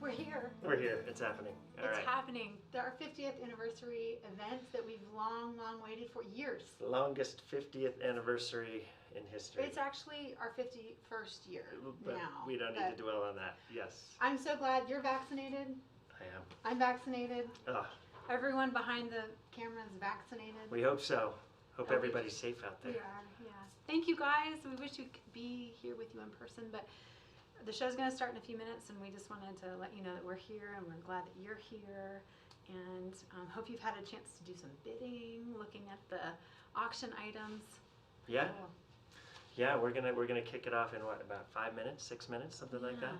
We're here. We're here. It's happening. All It's right. happening. Our 50th anniversary event that we've long waited for years. Longest 50th anniversary in history. It's actually our 51st year But now. we don't need to dwell on that. Yes. I'm so glad you're vaccinated. I am. I'm vaccinated. Oh, Everyone behind the camera is vaccinated. we hope so. Hope Oh, everybody's safe out there. We are, yeah. Thank you guys. We wish we could be here with you in person, but the show's going to start in a few minutes, and we just wanted to let you know that we're here, and we're glad that you're here, and hope you've had a chance to do some bidding, looking at the auction items. Yeah. Cool. Yeah, we're gonna kick it off in what, about 5 minutes, 6 minutes, something like that.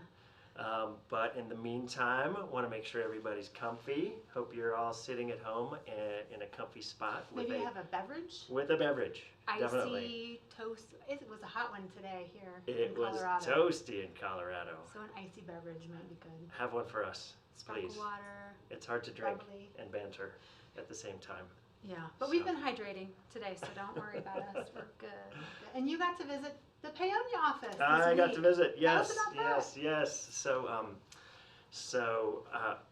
But in the meantime, want to make sure everybody's comfy. Hope you're all sitting at home in a comfy spot. Maybe you have a beverage? With a beverage, Icy definitely. toast. It was a hot one today here It in was Colorado. toasty in Colorado. So an icy beverage might be good. Have one for us, Sparkle please. water. It's hard to drink Bubbly. and banter at the same time. Yeah, but we've been hydrating today, so don't worry about us. We're good. And you got to visit the Peonia office. I got to visit. Tell Yes, us about that. yes. So,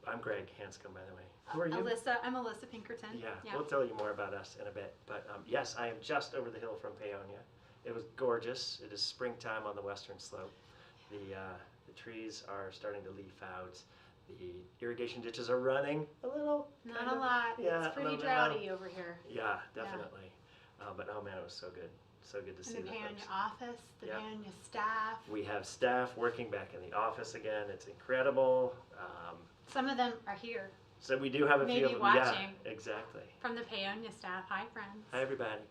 I'm Greg Hanscom, by the way. Who are you? Alyssa. I'm Alyssa Pinkerton. Yeah, we'll tell you more about us in a bit. But yes, I am just over the hill from Peonia. It was gorgeous. It is springtime on the western slope. The trees are starting to leaf out. The irrigation ditches are running a little. Not a lot. Yeah, It's pretty a little bit droughty over here. Yeah, definitely. But oh man, it was so good. So good to see And the the Peonia folks. office, the Peonia staff. We have staff working back in the office again. It's incredible. Some of them are here So we do have a Maybe few of them. watching. Yeah, exactly. from the Peonia staff. Hi, friends. Hi, everybody.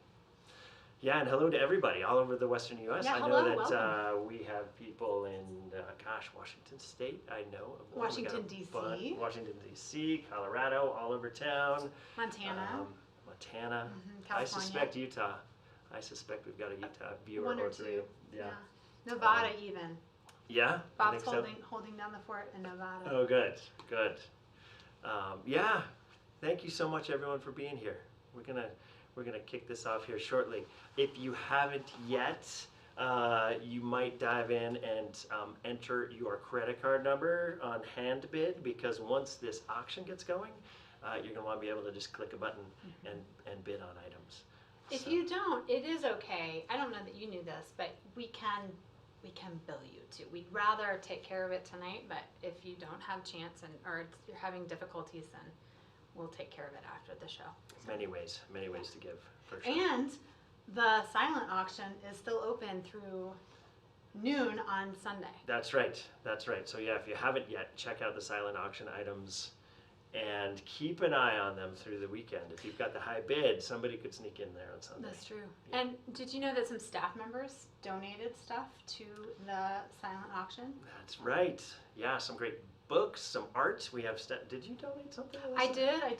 Yeah, and hello to everybody all over the western U.S. Yeah, I hello, know that welcome. we have people in, Washington State. I know of one. We got Washington, a D.C. bunch. Washington, D.C., Colorado, all over town. Montana. Montana. Mhm, I California. suspect Utah. I suspect we've got a Utah viewer One or or two. three. Yeah. Nevada even. Yeah? I Bob's think so. holding down the fort in Nevada. Oh, good. Yeah, thank you so much, everyone, for being here. We're gonna kick this off here shortly. If you haven't yet, you might dive in and enter your credit card number on hand bid, because once this auction gets going, you're gonna want to be able to just click a button and bid on items. If So- you don't, it is okay. I don't know that you knew this, but we can bill you too. We'd rather take care of it tonight, but if you don't have chance or you're having difficulties, then we'll take care of it after the show. Many ways to give, for sure. And the silent auction is still open through noon on Sunday. That's right. So yeah, if you haven't yet, check out the silent auction items and keep an eye on them through the weekend. If you've got the high bid, somebody could sneak in there on Sunday. That's true. Yeah. And did you know that some staff members donated stuff to the silent auction? That's right. Yeah, some great books, some art. We have did you donate something? I Alyssa? did. I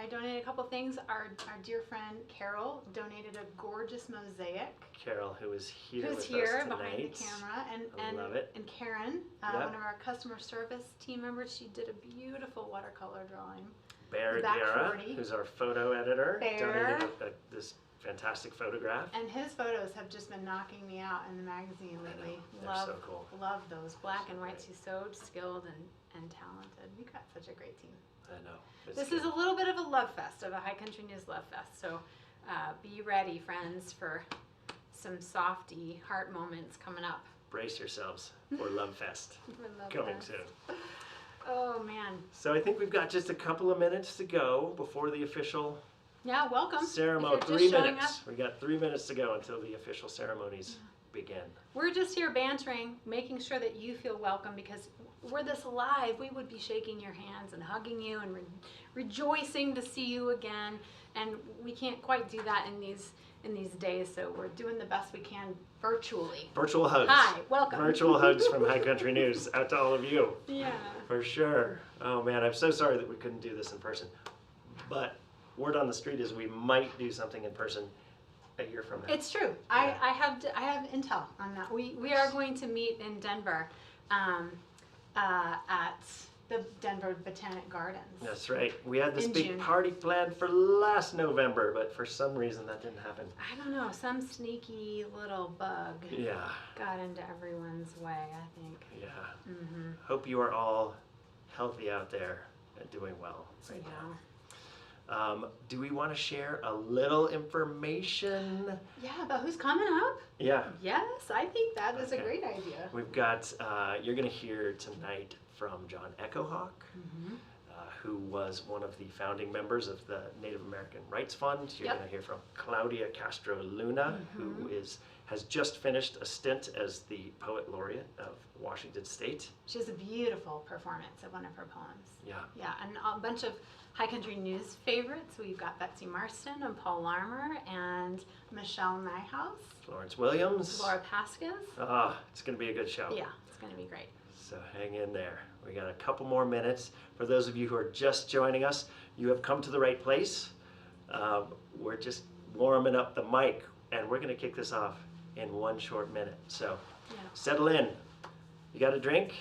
donated a couple things. Our dear friend Carol donated a gorgeous mosaic. Carol, who is here Who's with here us tonight. behind the camera, I love it. and Karen, Yep. one of our customer service team members. She did a beautiful watercolor drawing. Bear Back Guerra, 40. who's our photo editor, Bear. donated this fantastic photograph. And his photos have just been knocking me out in the magazine lately. They're Love, so cool. love those black and whites. Great. He's so skilled and talented. We've got such a great team. I know. This is a little bit of a love fest, of a High Country News love fest. So be ready, friends, for some softy heart moments coming up. Brace yourselves for Love Fest For Love coming Fest. soon. Oh man. So I think we've got just a couple of minutes to go before the official Yeah, welcome. ceremony. If you're just 3 showing minutes. up, We got 3 minutes to go until the official ceremonies begin. we're just here bantering, making sure that you feel welcome, because were this live, we would be shaking your hands and hugging you and rejoicing to see you again. And we can't quite do that in these days, so we're doing the best we can virtually. Virtual hugs. Hi, welcome. Virtual hugs from High Country News out to all of you. Yeah. For sure. Oh man, I'm so sorry that we couldn't do this in person. But word on the street is we might do something in person a year from now. It's true. Yeah. I have intel on that. We are going to meet in Denver at the Denver Botanic Gardens. That's right. We had this In big June. party planned for last November, but for some reason that didn't happen. I don't know, some sneaky little bug Yeah. got into everyone's way, I think. Yeah. Mm-hmm. Hope you are all healthy out there and doing well right Yeah. now. Do we want to share a little information? Yeah, about who's coming up? Yeah. Yes, I think that is a Okay. great idea. We've got, you're going to hear tonight from John Echohawk, who was one of the founding members of the Native American Rights Fund. You're Yep. going to hear from Claudia Castro Luna, who has just finished a stint as the Poet Laureate of Washington State. She has a beautiful performance of one of her poems. Yeah. Yeah, and a bunch of High Country News favorites. We've got Betsy Marston and Paul Larmer and Michelle Nyhouse, Florence Williams. Laura Pascas. It's going to be a good show. Yeah, it's going to be great. So hang in there. We got a couple more minutes. For those of you who are just joining us, you have come to the right place. We're just warming up the mic, and we're going to kick this off in one short minute. So settle in. You got a drink?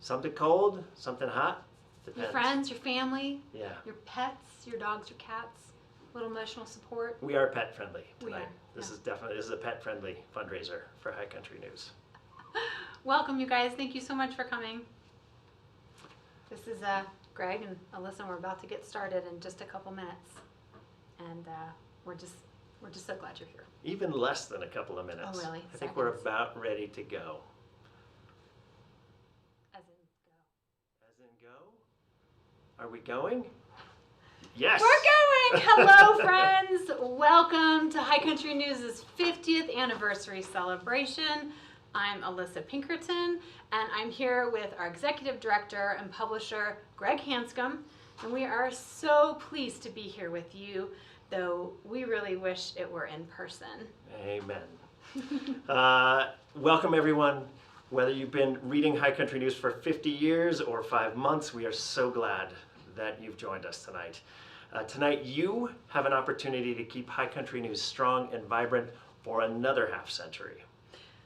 Something cold? Something hot? Depends. Your friends, your family, Yeah. your pets, your dogs, your cats, a little emotional support. We are pet friendly We tonight. are, This is a pet friendly fundraiser for High Country News. Welcome, you guys. Thank you so much for coming. This is Greg and Alyssa. We're about to get started in just a couple minutes, and we're just so glad you're here. Even less than a couple of minutes. Oh, really? I think we're Seconds. about ready to go. As in, go. As in go? Are we going? Yes! We're going! Hello, friends! Welcome to High Country News' 50th anniversary celebration. I'm Alyssa Pinkerton, and I'm here with our executive director and publisher, Greg Hanscom, and we are so pleased to be here with you, though we really wish it were in person. Amen. Welcome, everyone. Whether you've been reading High Country News for 50 years or 5 months, we are so glad that you've joined us tonight. Tonight, you have an opportunity to keep High Country News strong and vibrant for another half century.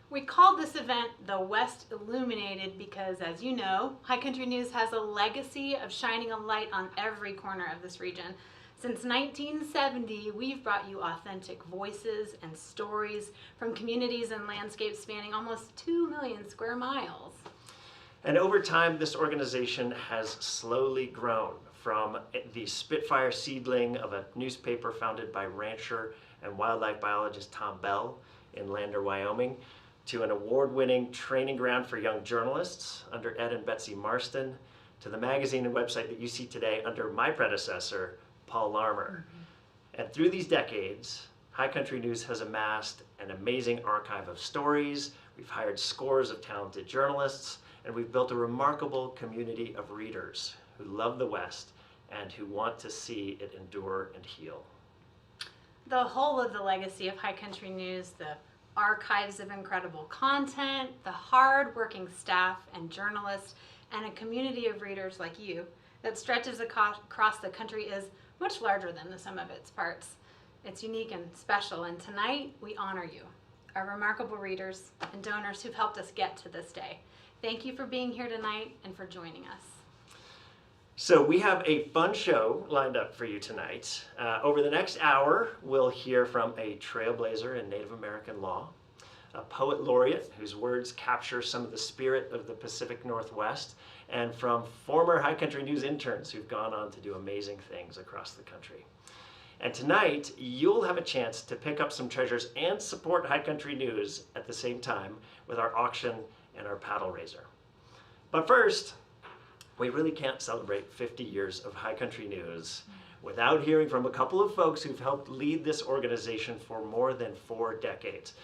We called this event the West Illuminated because, as you know, High Country News has a legacy of shining a light on every corner of this region. Since 1970, we've brought you authentic voices and stories from communities and landscapes spanning almost 2 million square miles. And over time, this organization has slowly grown from the Spitfire seedling of a newspaper founded by rancher and wildlife biologist Tom Bell in Lander, Wyoming, to an award-winning training ground for young journalists under Ed and Betsy Marston, to the magazine and website that you see today under my predecessor, Paul Larmer. And through these decades, High Country News has amassed an amazing archive of stories. We've hired scores of talented journalists, and we've built a remarkable community of readers who love the West and who want to see it endure and heal. The whole of the legacy of High Country News, the archives of incredible content, the hard-working staff and journalists, and a community of readers like you that stretches across the country is much larger than the sum of its parts. It's unique and special, and tonight we honor you, our remarkable readers and donors who've helped us get to this day. Thank you for being here tonight and for joining us. So we have a fun show lined up for you tonight. Over the next hour, we'll hear from a trailblazer in Native American law, a poet laureate whose words capture some of the spirit of the Pacific Northwest, and from former High Country News interns who've gone on to do amazing things across the country. And tonight, you'll have a chance to pick up some treasures and support High Country News at the same time with our auction and our paddle raiser. But first, we really can't celebrate 50 years of High Country News without hearing from a couple of folks who've helped lead this organization for more than 4 decades.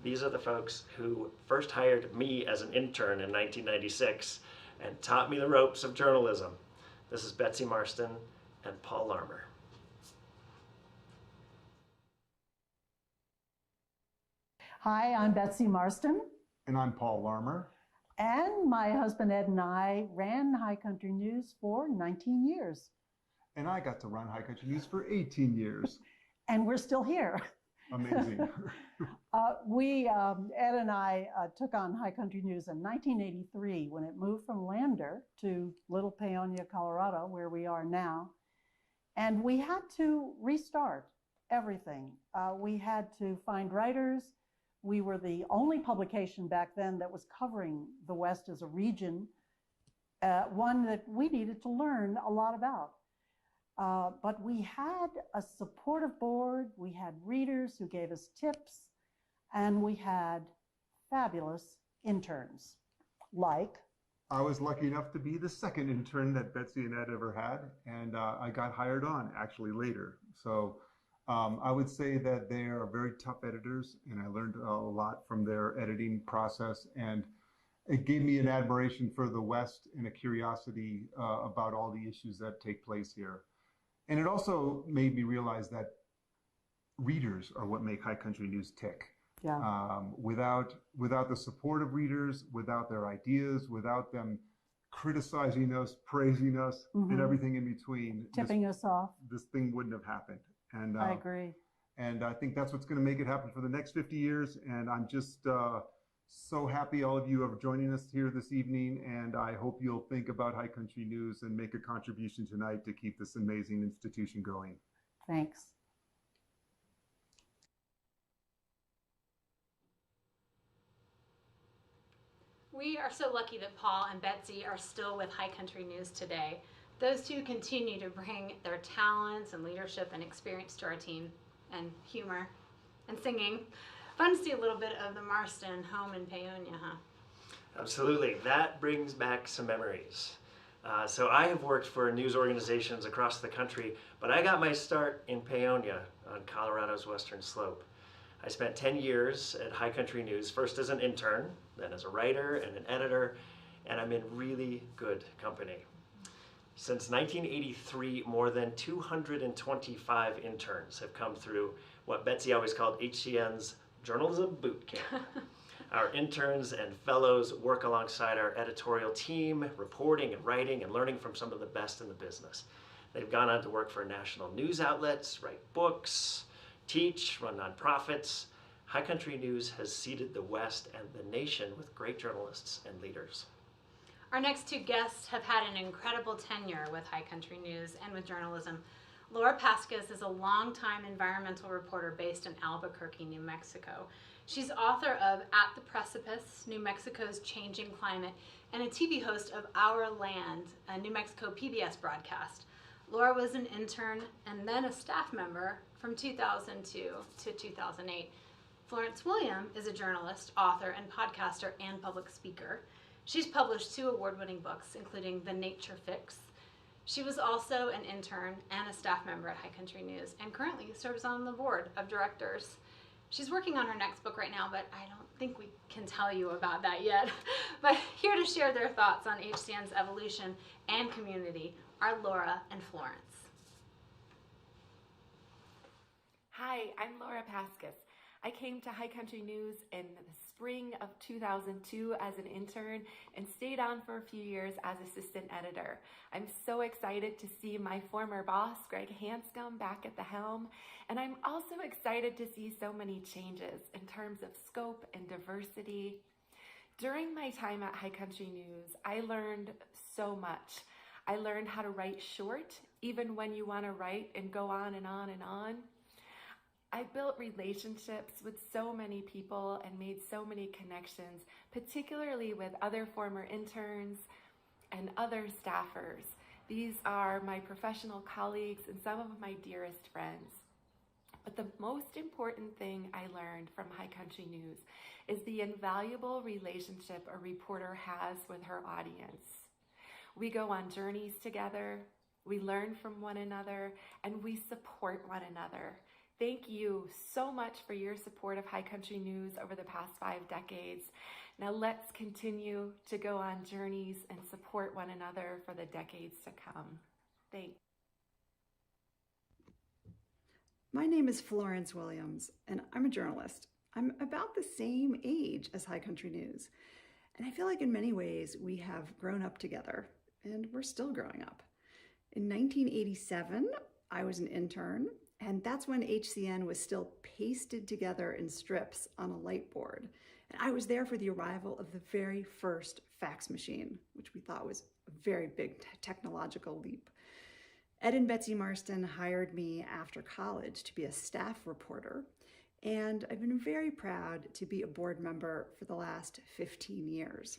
These are the folks who first hired me as an intern in 1996 and taught me the ropes of journalism. This is Betsy Marston and Paul Larmer. Hi, I'm Betsy Marston, And I'm Paul Larmer. and my husband Ed and I ran High Country News for 19 years, And I got to run High Country News for 18 years. and we're still here. Amazing. Ed and I took on High Country News in 1983 when it moved from Lander to Little Paonia, Colorado, where we are now. And we had to restart everything. We had to find writers. We were the only publication back then that was covering the West as a region one that we needed to learn a lot about. But we had a supportive board, we had readers who gave us tips, and we had fabulous interns, like I was lucky enough to be the second intern that Betsy and Ed ever had, and I got hired on actually later. So I would say that they are very tough editors, and I learned a lot from their editing process, and it gave me an admiration for the West and a curiosity about all the issues that take place here. And it also made me realize that readers are what make High Country News tick. yeah, Without the support of readers, without their ideas, without them criticizing us, praising us, and everything in between, tipping us off. this thing wouldn't have happened. And I agree. and I think that's what's going to make it happen for the next 50 years. And I'm just so happy all of you are joining us here this evening. And I hope you'll think about High Country News and make a contribution tonight to keep this amazing institution going. Thanks. We are so lucky that Paul and Betsy are still with High Country News today. Those two continue to bring their talents and leadership and experience to our team, and humor and singing. Fun to see a little bit of the Marston home in Paonia, huh? Absolutely. That brings back some memories. So I have worked for news organizations across the country, but I got my start in Paonia on Colorado's Western Slope. I spent 10 years at High Country News, first as an intern, then as a writer and an editor, and I'm in really good company. Since 1983, more than 225 interns have come through what Betsy always called HCN's Journalism Boot Camp. Our interns and fellows work alongside our editorial team, reporting and writing and learning from some of the best in the business. They've gone on to work for national news outlets, write books, teach, run nonprofits. High Country News has seeded the West and the nation with great journalists and leaders. Our next two guests have had an incredible tenure with High Country News and with journalism. Laura Pascas is a longtime environmental reporter based in Albuquerque, New Mexico. She's author of At the Precipice, New Mexico's Changing Climate, and a TV host of Our Land, a New Mexico PBS broadcast. Laura was an intern and then a staff member from 2002 to 2008. Florence William is a journalist, author, and podcaster and public speaker. She's published 2 award-winning books, including The Nature Fix. She was also an intern and a staff member at High Country News and currently serves on the board of directors. She's working on her next book right now, but I don't think we can tell you about that yet. But here to share their thoughts on HCN's evolution and community are Laura and Florence. Hi, I'm Laura Pascas. I came to High Country News in the spring of 2002 as an intern and stayed on for a few years as assistant editor. I'm so excited to see my former boss, Greg Hanscom, back at the helm, and I'm also excited to see so many changes in terms of scope and diversity. During my time at High Country News, I learned so much. I learned how to write short, even when you want to write and go on and on and on. I built relationships with so many people and made so many connections, particularly with other former interns and other staffers. These are my professional colleagues and some of my dearest friends. But the most important thing I learned from High Country News is the invaluable relationship a reporter has with her audience. We go on journeys together, we learn from one another, and we support one another. Thank you so much for your support of High Country News over the past 5 decades. Now let's continue to go on journeys and support one another for the decades to come. Thanks. My name is Florence Williams, and I'm a journalist. I'm about the same age as High Country News, and I feel like in many ways we have grown up together, and we're still growing up. In 1987, I was an intern, and that's when HCN was still pasted together in strips on a light board. And I was there for the arrival of the very first fax machine, which we thought was a very big technological leap. Ed and Betsy Marston hired me after college to be a staff reporter, and I've been very proud to be a board member for the last 15 years.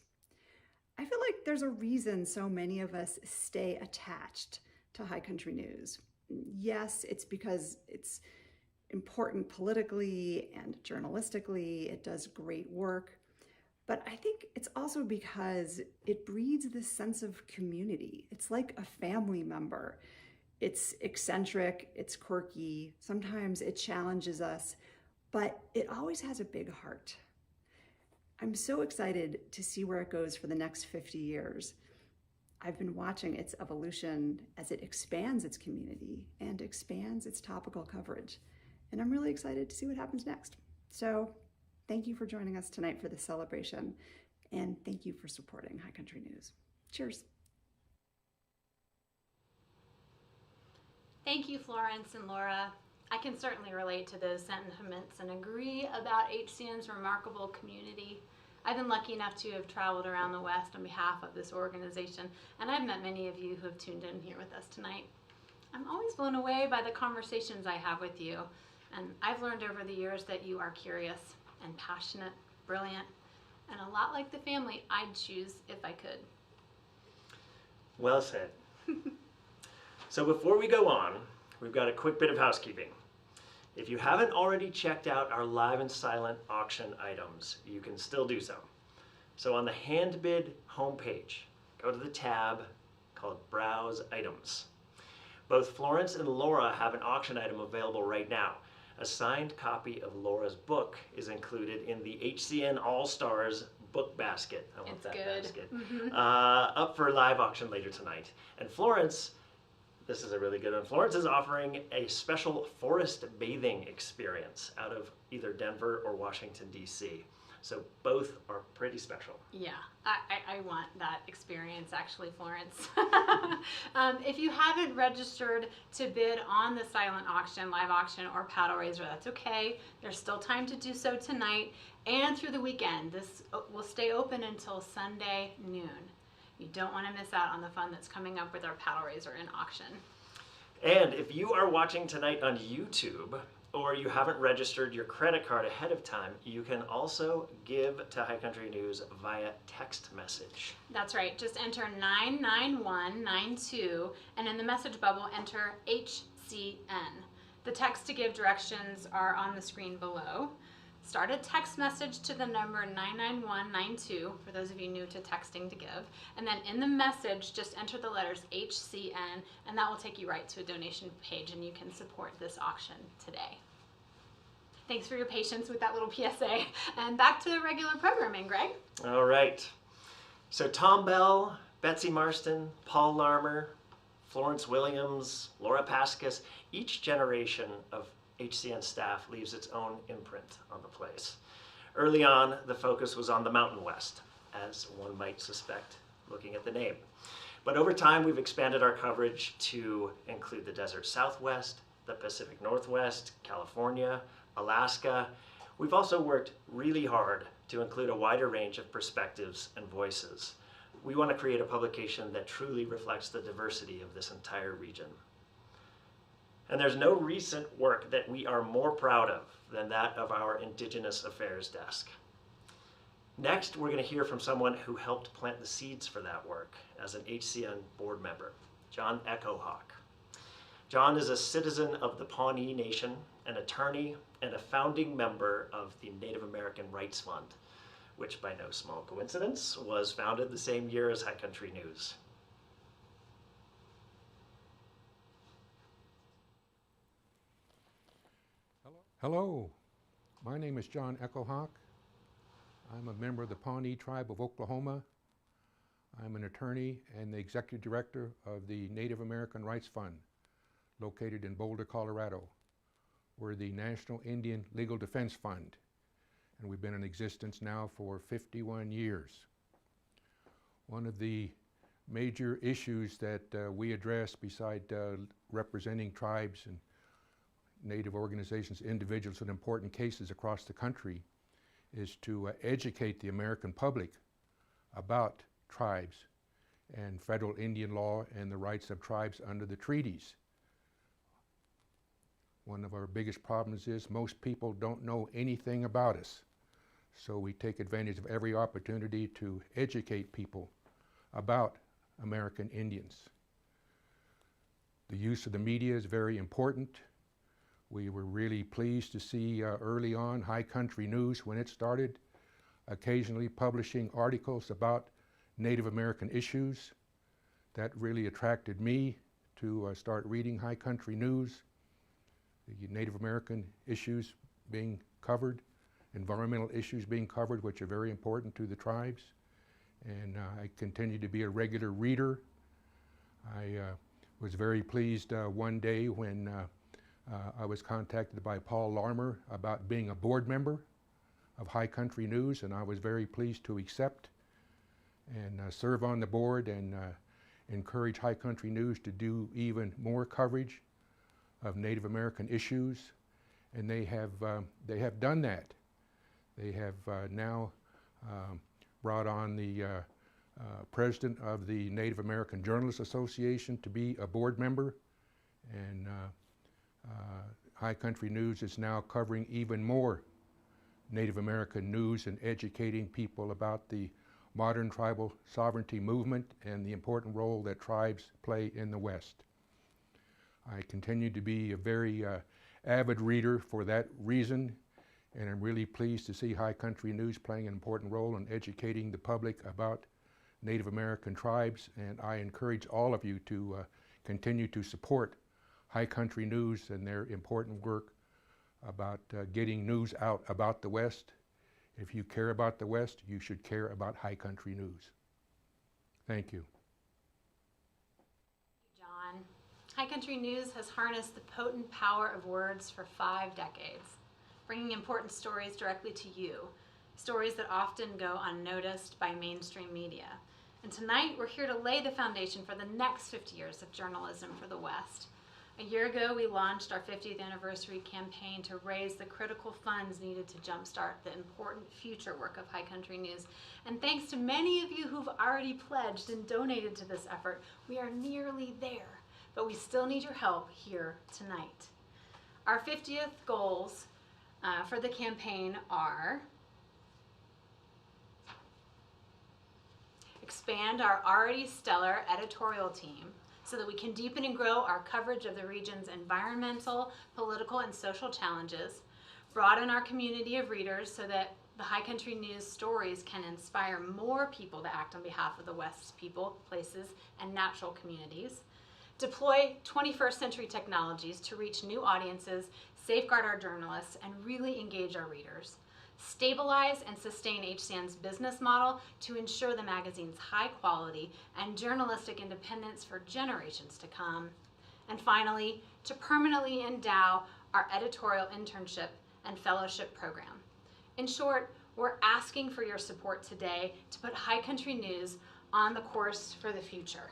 I feel like there's a reason so many of us stay attached to High Country News. Yes, it's because it's important politically and journalistically. It does great work. But I think it's also because it breeds this sense of community. It's like a family member. It's eccentric, it's quirky, sometimes it challenges us, but it always has a big heart. I'm so excited to see where it goes for the next 50 years. I've been watching its evolution as it expands its community and expands its topical coverage. And I'm really excited to see what happens next. So thank you for joining us tonight for this celebration. And thank you for supporting High Country News. Cheers. Thank you, Florence and Laura. I can certainly relate to those sentiments and agree about HCN's remarkable community. I've been lucky enough to have traveled around the West on behalf of this organization, and I've met many of you who have tuned in here with us tonight. I'm always blown away by the conversations I have with you, and I've learned over the years that you are curious and passionate, brilliant, and a lot like the family I'd choose if I could. Well said. So before we go on, we've got a quick bit of housekeeping. If you haven't already checked out our live and silent auction items, you can still do so. So on the Handbid homepage, go to the tab called Browse Items. Both Florence and Laura have an auction item available right now. A signed copy of Laura's book is included in the HCN All-Stars book basket. I want It's that good. basket. Mhm. Up for live auction later tonight. And Florence, this is a really good one. Florence is offering a special forest bathing experience out of either Denver or Washington, D.C. So both are pretty special. Yeah, I want that experience actually, Florence. If you haven't registered to bid on the silent auction, live auction, or paddle raiser, that's okay. There's still time to do so tonight and through the weekend. This will stay open until Sunday noon. You don't want to miss out on the fun that's coming up with our paddle raiser and auction. And if you are watching tonight on YouTube, or you haven't registered your credit card ahead of time, you can also give to High Country News via text message. That's right. Just enter 99192 and in the message bubble enter HCN. The text to give directions are on the screen below. Start a text message to the number 99192 for those of you new to texting to give. And then in the message, just enter the letters HCN and that will take you right to a donation page and you can support this auction today. Thanks for your patience with that little PSA. And back to the regular programming, Greg. All right. So Tom Bell, Betsy Marston, Paul Larmer, Florence Williams, Laura Paskus, each generation of HCN staff leaves its own imprint on the place. Early on, the focus was on the Mountain West, as one might suspect looking at the name. But over time, we've expanded our coverage to include the Desert Southwest, the Pacific Northwest, California, Alaska. We've also worked really hard to include a wider range of perspectives and voices. We want to create a publication that truly reflects the diversity of this entire region. And there's no recent work that we are more proud of than that of our Indigenous Affairs desk. Next, we're going to hear from someone who helped plant the seeds for that work as an HCN board member, John Echohawk. John is a citizen of the Pawnee Nation, an attorney, and a founding member of the Native American Rights Fund, which by no small coincidence was founded the same year as High Country News. Hello, my name is John Echohawk. I'm a member of the Pawnee Tribe of Oklahoma. I'm an attorney and the executive director of the Native American Rights Fund, located in Boulder, Colorado. We're the National Indian Legal Defense Fund, and we've been in existence now for 51 years. One of the major issues that we address beside representing tribes and Native organizations, individuals in important cases across the country, is to educate the American public about tribes and federal Indian law and the rights of tribes under the treaties. One of our biggest problems is most people don't know anything about us. So we take advantage of every opportunity to educate people about American Indians. The use of the media is very important. We were really pleased to see early on High Country News, when it started, occasionally publishing articles about Native American issues. That really attracted me to start reading High Country News. The Native American issues being covered, environmental issues being covered, which are very important to the tribes. And I continue to be a regular reader. I was very pleased one day when I was contacted by Paul Larmer about being a board member of High Country News, and I was very pleased to accept and serve on the board and encourage High Country News to do even more coverage of Native American issues. And they have done that. They have now brought on the president of the Native American Journalists Association to be a board member, and High Country News is now covering even more Native American news and educating people about the modern tribal sovereignty movement and the important role that tribes play in the West. I continue to be a very avid reader for that reason, and I'm really pleased to see High Country News playing an important role in educating the public about Native American tribes, and I encourage all of you to continue to support High Country News and their important work about getting news out about the West. If you care about the West, you should care about High Country News. Thank you. John. High Country News has harnessed the potent power of words for 5 decades, bringing important stories directly to you, stories that often go unnoticed by mainstream media. And tonight, we're here to lay the foundation for the next 50 years of journalism for the West. A year ago, we launched our 50th anniversary campaign to raise the critical funds needed to jumpstart the important future work of High Country News. And thanks to many of you who've already pledged and donated to this effort, we are nearly there. But we still need your help here tonight. Our 50th goals for the campaign are: expand our already stellar editorial team so that we can deepen and grow our coverage of the region's environmental, political, and social challenges, broaden our community of readers so that the High Country News stories can inspire more people to act on behalf of the West's people, places, and natural communities, deploy 21st century technologies to reach new audiences, safeguard our journalists, and really engage our readers, stabilize and sustain HCN's business model to ensure the magazine's high quality and journalistic independence for generations to come, and finally, to permanently endow our editorial internship and fellowship program. In short, we're asking for your support today to put High Country News on the course for the future.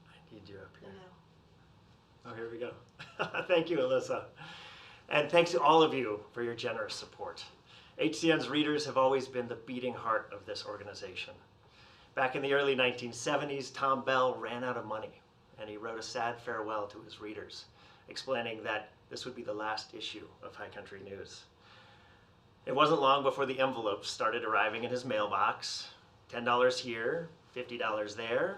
I need you up here. Oh, here we go. Thank you, Alyssa. And thanks to all of you for your generous support. HCN's readers have always been the beating heart of this organization. Back in the early 1970s, Tom Bell ran out of money, and he wrote a sad farewell to his readers, explaining that this would be the last issue of High Country News. It wasn't long before the envelopes started arriving in his mailbox. $10 here, $50 there,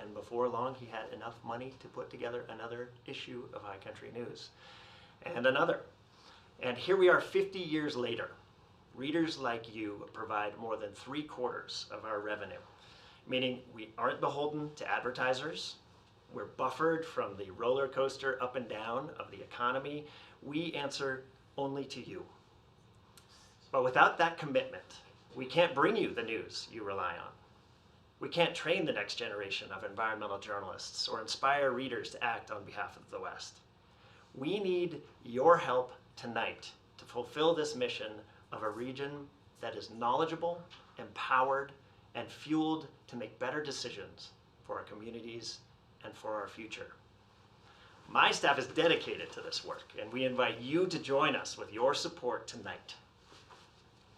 and before long he had enough money to put together another issue of High Country News, and another. And here we are 50 years later. Readers like you provide more than 3/4 of our revenue, meaning we aren't beholden to advertisers. We're buffered from the roller coaster up and down of the economy. We answer only to you. But without that commitment, we can't bring you the news you rely on. We can't train the next generation of environmental journalists or inspire readers to act on behalf of the West. We need your help tonight to fulfill this mission of a region that is knowledgeable, empowered, and fueled to make better decisions for our communities and for our future. My staff is dedicated to this work, and we invite you to join us with your support tonight.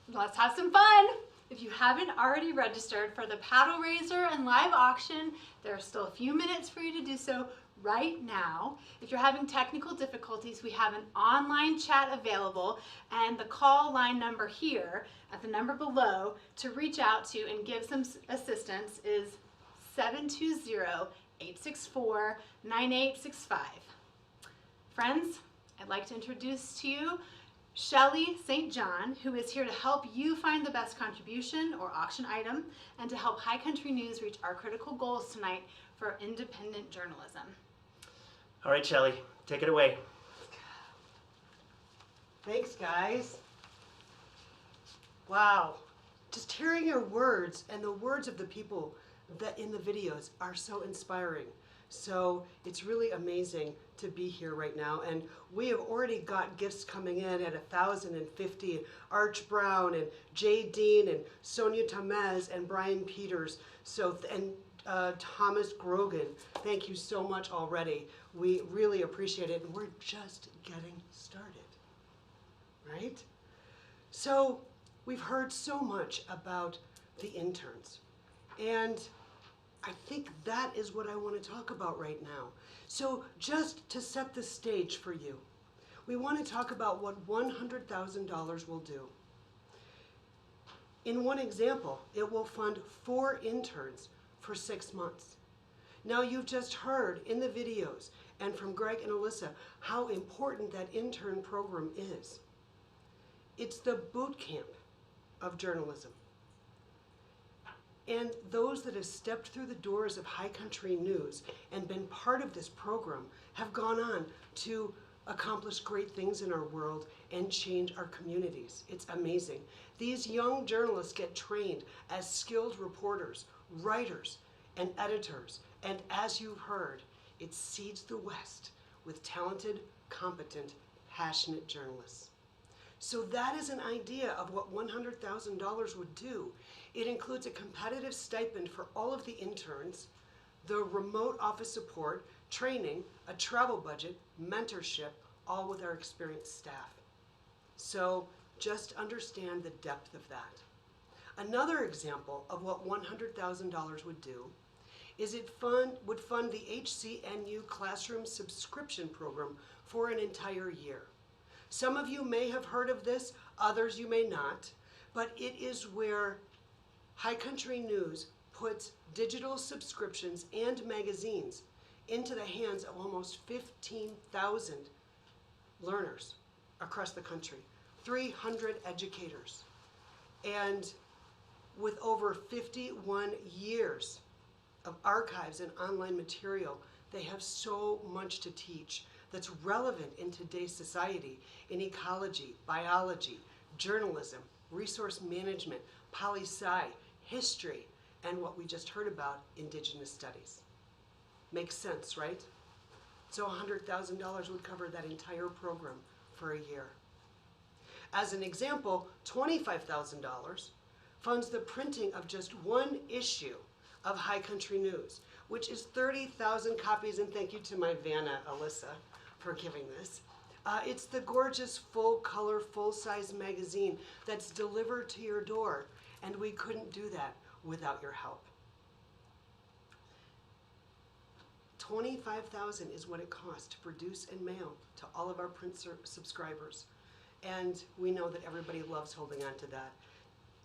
Let's have some fun! If you haven't already registered for the paddle raiser and live auction, there are still a few minutes for you to do so right now. If you're having technical difficulties, we have an online chat available, and the call line number here at the number below to reach out to and give some assistance is 720-864-9865. Friends, I'd like to introduce to you Shelley St. John, who is here to help you find the best contribution or auction item and to help High Country News reach our critical goals tonight for independent journalism. All right, Shelley, take it away. Thanks, guys. Wow. Just hearing your words and the words of the people that in the videos are so inspiring. So it's really amazing to be here right now. And we have already got gifts coming in at 1,050. Arch Brown and Jay Dean and Sonia Tamez and Brian Peters. Thomas Grogan. Thank you so much already. We really appreciate it. And we're just getting started, right? So we've heard so much about the interns. And I think that is what I want to talk about right now. So just to set the stage for you, we want to talk about what $100,000 will do. In one example, it will fund 4 interns for 6 months. Now you've just heard in the videos and from Greg and Alyssa how important that intern program is. It's the boot camp of journalism. And those that have stepped through the doors of High Country News and been part of this program have gone on to accomplish great things in our world and change our communities. It's amazing. These young journalists get trained as skilled reporters, writers, and editors. And as you've heard, it seeds the West with talented, competent, passionate journalists. So that is an idea of what $100,000 would do. It includes a competitive stipend for all of the interns, the remote office support, training, a travel budget, mentorship, all with our experienced staff. So just understand the depth of that. Another example of what $100,000 would do is it would fund the HCNU Classroom Subscription Program for an entire year. Some of you may have heard of this, others you may not, but it is where High Country News puts digital subscriptions and magazines into the hands of almost 15,000 learners across the country, 300 educators, and with over 51 years of archives and online material, they have so much to teach that's relevant in today's society in ecology, biology, journalism, resource management, poli-sci, history, and what we just heard about, Indigenous studies. Makes sense, right? So $100,000 would cover that entire program for a year. As an example, $25,000 funds the printing of just one issue of High Country News, which is 30,000 copies, and thank you to my Vanna, Alyssa, for giving this. It's the gorgeous full-color, full-size magazine that's delivered to your door, and we couldn't do that without your help. $25,000 is what it costs to produce and mail to all of our print subscribers. And we know that everybody loves holding on to that.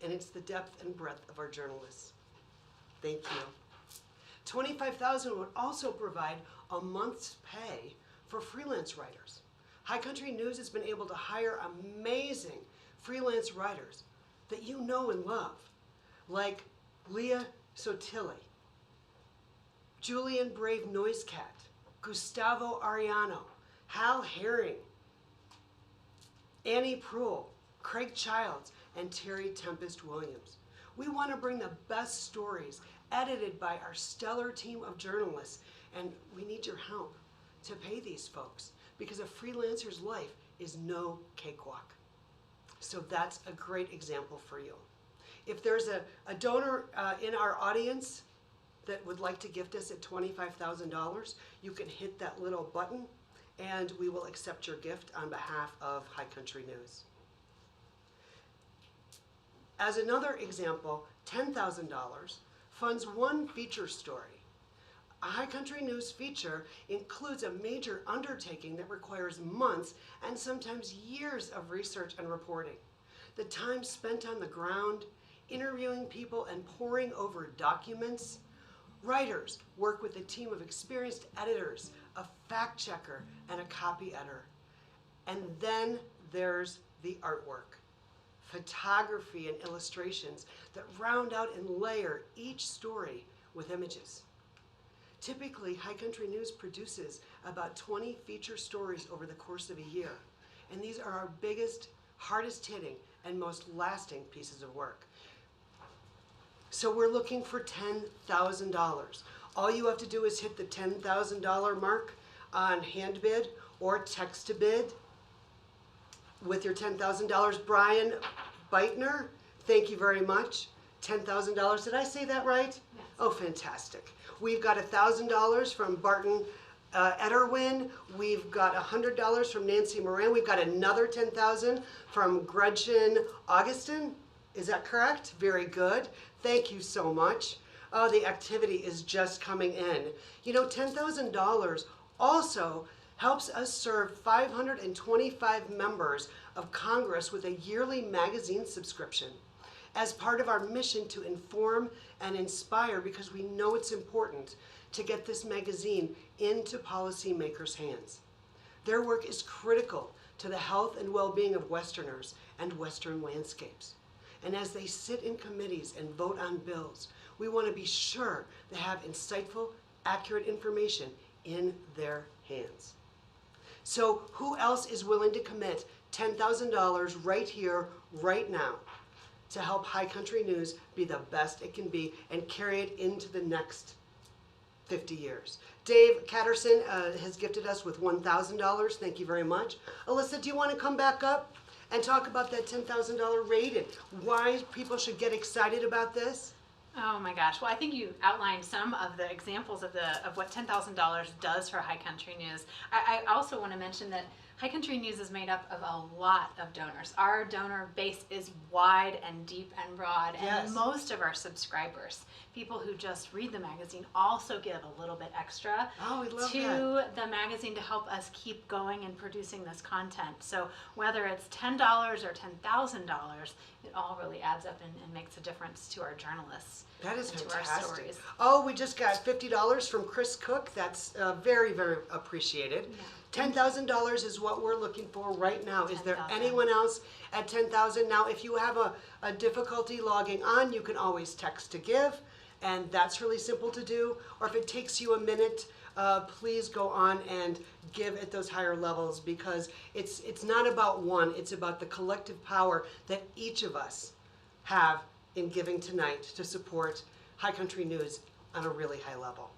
And it's the depth and breadth of our journalists. Thank you. $25,000 would also provide a month's pay for freelance writers. High Country News has been able to hire amazing freelance writers that you know and love, like Leah Sotilli, Julian Brave Noisecat, Gustavo Ariano, Hal Herring, Annie Proulx, Craig Childs, and Terry Tempest Williams. We want to bring the best stories edited by our stellar team of journalists, and we need your help to pay these folks because a freelancer's life is no cakewalk. So that's a great example for you. If there's a donor in our audience that would like to gift us at $25,000, you can hit that little button and we will accept your gift on behalf of High Country News. As another example, $10,000 funds one feature story. A High Country News feature includes a major undertaking that requires months and sometimes years of research and reporting. The time spent on the ground, interviewing people and poring over documents. Writers work with a team of experienced editors, a fact checker, and a copy editor. And then there's the artwork, photography and illustrations that round out and layer each story with images. Typically, High Country News produces about 20 feature stories over the course of a year. And these are our biggest, hardest hitting, and most lasting pieces of work. So we're looking for $10,000. All you have to do is hit the $10,000 mark on hand bid or text to bid with your $10,000. Brian Beitner, thank you very much. $10,000, did I say that right? Yes. Oh, fantastic. We've got $1,000 from Barton Ederwin. We've got $100 from Nancy Moran. We've got another $10,000 from Gretchen Augustin. Is that correct? Very good. Thank you so much. Oh, the activity is just coming in. You know, $10,000 also helps us serve 525 members of Congress with a yearly magazine subscription as part of our mission to inform and inspire, because we know it's important to get this magazine into policymakers' hands. Their work is critical to the health and well-being of Westerners and Western landscapes. And as they sit in committees and vote on bills, we want to be sure they have insightful, accurate information in their hands. So who else is willing to commit $10,000 right here, right now, to help High Country News be the best it can be and carry it into the next 50 years? Dave Catterson has gifted us with $1,000. Thank you very much. Alyssa, do you want to come back up and talk about that $10,000 rate and why people should get excited about this? Oh my gosh. Well, I think you outlined some of the examples of what $10,000 does for High Country News. I also want to mention that High Country News is made up of a lot of donors. Our donor base is wide and deep and broad, and Yes. most of our subscribers, people who just read the magazine, also give a little bit extra Oh, we love to the magazine to help us keep going and producing this content. So whether it's $10 or $10,000, it all really adds up and makes a difference to our journalists. That is and to our fantastic. stories. Oh, we just got $50 from Chris Cook. That's very, very appreciated. Yeah. $10,000 is what we're looking for right now. Is there 10,000. anyone else at 10,000? Now, if you have a difficulty logging on, you can always text to give, and that's really simple to do. Or if it takes you a minute, please go on and give at those higher levels, because it's not about one, it's about the collective power that each of us have in giving tonight to support High Country News on a really high level.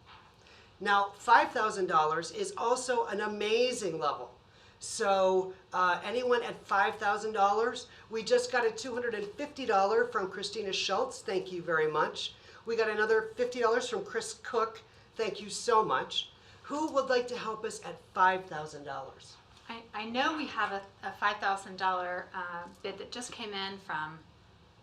Now, $5,000 is also an amazing level. So anyone at $5,000, we just got a $250 from Christina Schultz. Thank you very much. We got another $50 from Chris Cook. Thank you so much. Who would like to help us at $5,000? I know we have a $5,000 bid that just came in from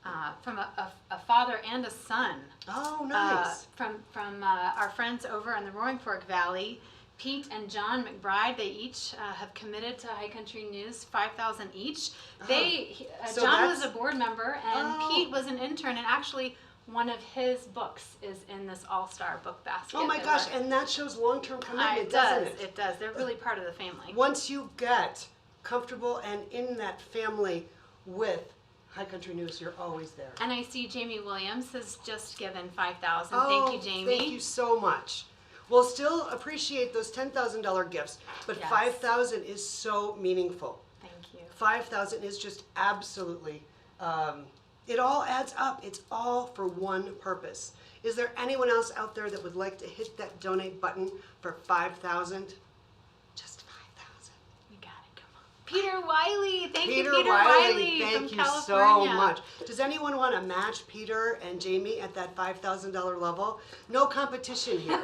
a father and a son. Oh, nice. From our friends over in the Roaring Fork Valley, Pete and John McBride. They each have committed to High Country News $5,000 each. So John that's- was a board member, and Oh. Pete was an intern, and actually one of his books is in this all-star book basket. Oh my that gosh, we're- and that shows long-term commitment, it doesn't does. it? It does. They're really part of the family. Once you get comfortable and in that family with High Country News, you're always there. And I see Jamie Williams has just given $5,000. Oh, Thank you, Jamie. thank you so much. We'll still appreciate those $10,000 gifts, but Yes. $5,000 is so meaningful. Thank you. 5,000 is just absolutely, it all adds up. It's all for one purpose. Is there anyone else out there that would like to hit that donate button for 5,000? Just 5,000. You got it. Come on. Peter Wiley. Thank Peter you, Peter Wiley, from thank you California. so much. Does anyone want to match Peter and Jamie at that $5,000 level? No competition here.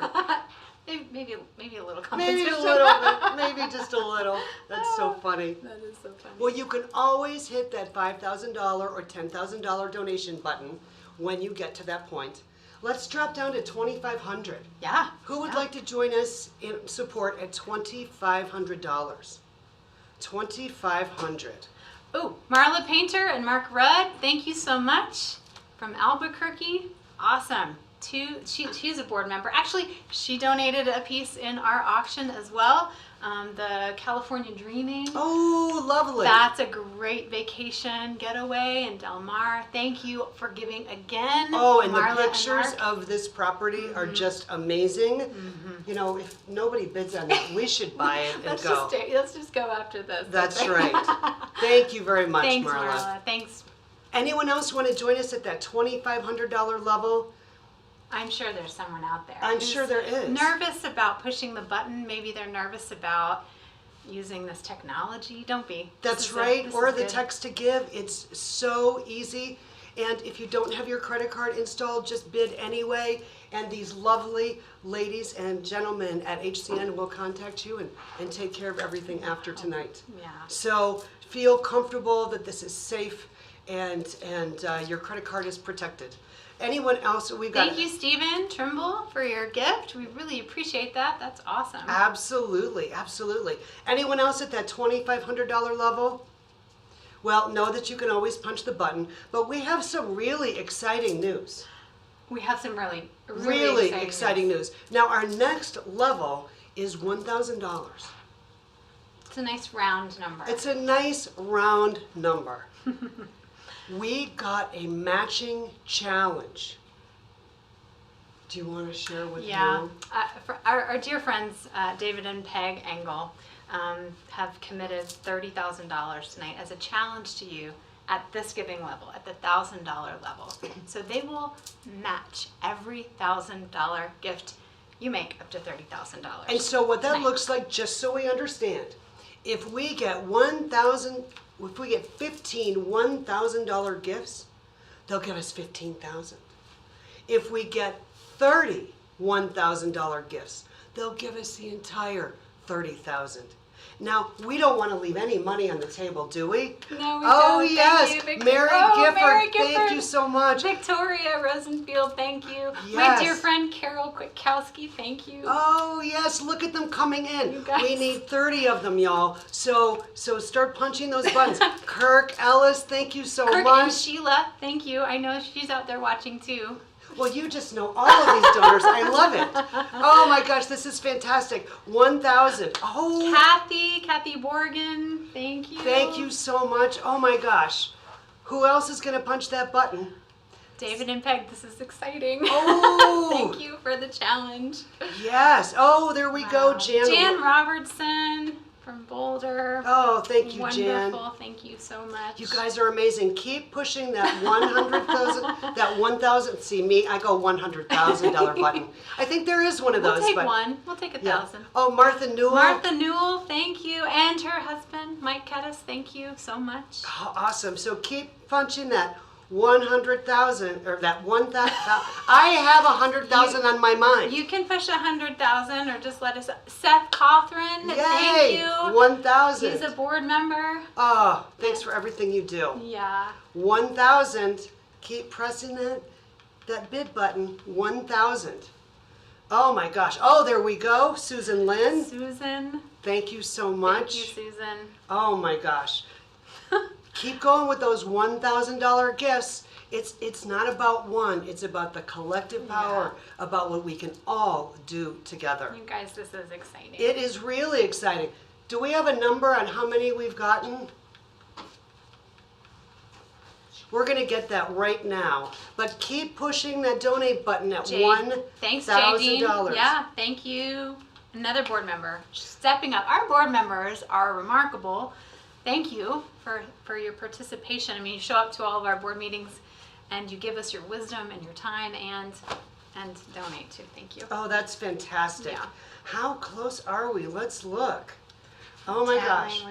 Maybe a little Maybe competition. a little bit, maybe just a little. That's so funny. That is so funny. Well, you can always hit that $5,000 or $10,000 donation button when you get to that point. Let's drop down to 2,500. Yeah. Who would yeah. like to join us in support at $2,500? 2,500. Oh, Marla Painter and Mark Rudd, thank you so much from Albuquerque. Awesome. She's a board member. Actually, she donated a piece in our auction as well. The California Dreaming. Oh, lovely. That's a great vacation getaway in Del Mar. Thank you for giving again. Oh, and Marla the pictures and Mark. of this property are just amazing. You know, if nobody bids on that, we should buy it and go. Let's just go after this. That's right. Thank you very much, Thanks, Marla. Marla. Thanks. Anyone else want to join us at that $2,500 level? I'm sure there's someone out there. I'm who's sure there is. Nervous about pushing the button. Maybe they're nervous about using this technology. Don't be. That's right. Or the text to give. It's so easy. And if you don't have your credit card installed, just bid anyway. And these lovely ladies and gentlemen at HCN will contact you and take care of everything after tonight. Yeah. So feel comfortable that this is safe and your credit card is protected. Anyone else? We've got. Thank you, Stephen Trimble, for your gift. We really appreciate that. That's awesome. Absolutely, absolutely. Anyone else at that $2,500 level? Well, know that you can always punch the button, but we have some really exciting news. We have some really exciting news. Now, our next level is $1,000. It's a nice round number. It's a nice round number. We got a matching challenge. Do you want to share with Yeah, for our dear friends, David and Peg Engel, have committed $30,000 tonight as a challenge to you at this giving level, at the $1,000 level. So they will match every $1,000 gift you make up to $30,000. And so what that tonight. looks like, just so we understand, if we get 15 $1,000 gifts, they'll give us 15,000. If we get 30 $1,000 gifts, they'll give us the entire 30,000. Now, we don't want to leave any money on the table, do we? No, we Oh, don't. yes. Thank you, Mary Gifford, Mary thank you so much. Victoria Rosenfield, thank you. Yes. My dear friend Carol Kwiatkowski, thank you. Oh, yes, look at them coming in. You guys. We need 30 of them, y'all. So start punching those buttons. Kirk Ellis, thank you so Kirk much. and Sheila, thank you. I know she's out there watching too. Well, you just know all of these donors. I love it. Oh my gosh, this is fantastic. 1,000. Oh, Kathy Borgen, thank you. thank you so much. Oh my gosh. Who else is going to punch that button? David and Peg, this is exciting. Oh. Thank you for the challenge. Yes. Oh, there we go, Wow. Jan. Jan Robertson from Boulder. Oh, thank you, Jan. Wonderful. Thank you so much. You guys are amazing. Keep pushing that 100,000, that 1,000. See me, I go $100,000 button. I think there is one of those. We'll take but one. We'll take 1,000. yeah. Oh, Martha Newell. Martha Newell, thank you. And her husband, Mike Kettis, thank you so much. Oh, awesome. So keep punching that 100,000 or that 1,000. I have 100,000 on my mind. You can push 100,000 or just let us. Seth Cothran, Yay! thank you. 1,000. He's a board member. Oh, thanks for everything you do. Yeah. 1,000. Keep pressing that bid button. 1,000. Oh my gosh. Oh, there we go. Susan Lynn. Susan. Thank you so much. Thank you, Susan. Oh my gosh. Keep going with those $1,000 gifts. It's not about one. It's about the collective power, about what we can all do together. You guys, this is exciting. It is really exciting. Do we have a number on how many we've gotten? We're going to get that right now. But keep pushing that donate button at Thanks, $1,000. Yeah, thank you. Another board member stepping up. Our board members are remarkable. Thank you for your participation. I mean, you show up to all of our board meetings and you give us your wisdom and your time and donate too. Thank you. Oh, that's fantastic. Yeah. How close are we? Let's look. Oh my gosh.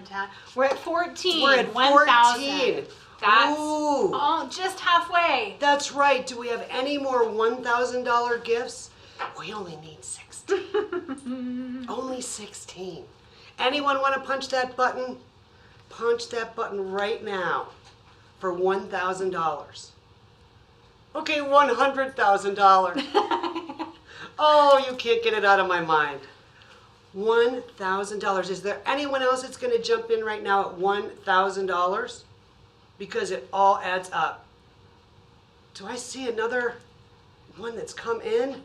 We're at 14. We're at 1,000. That's Ooh. just halfway. That's right. Do we have any more $1,000 gifts? We only need 16. Only 16. Anyone want to punch that button? Punch that button right now for $1,000. Oh, Okay, $100,000. Oh, you can't get it out of my mind. $1,000. Is there anyone else that's going to jump in right now at $1,000? Because it all adds up. Do I see another one that's come in?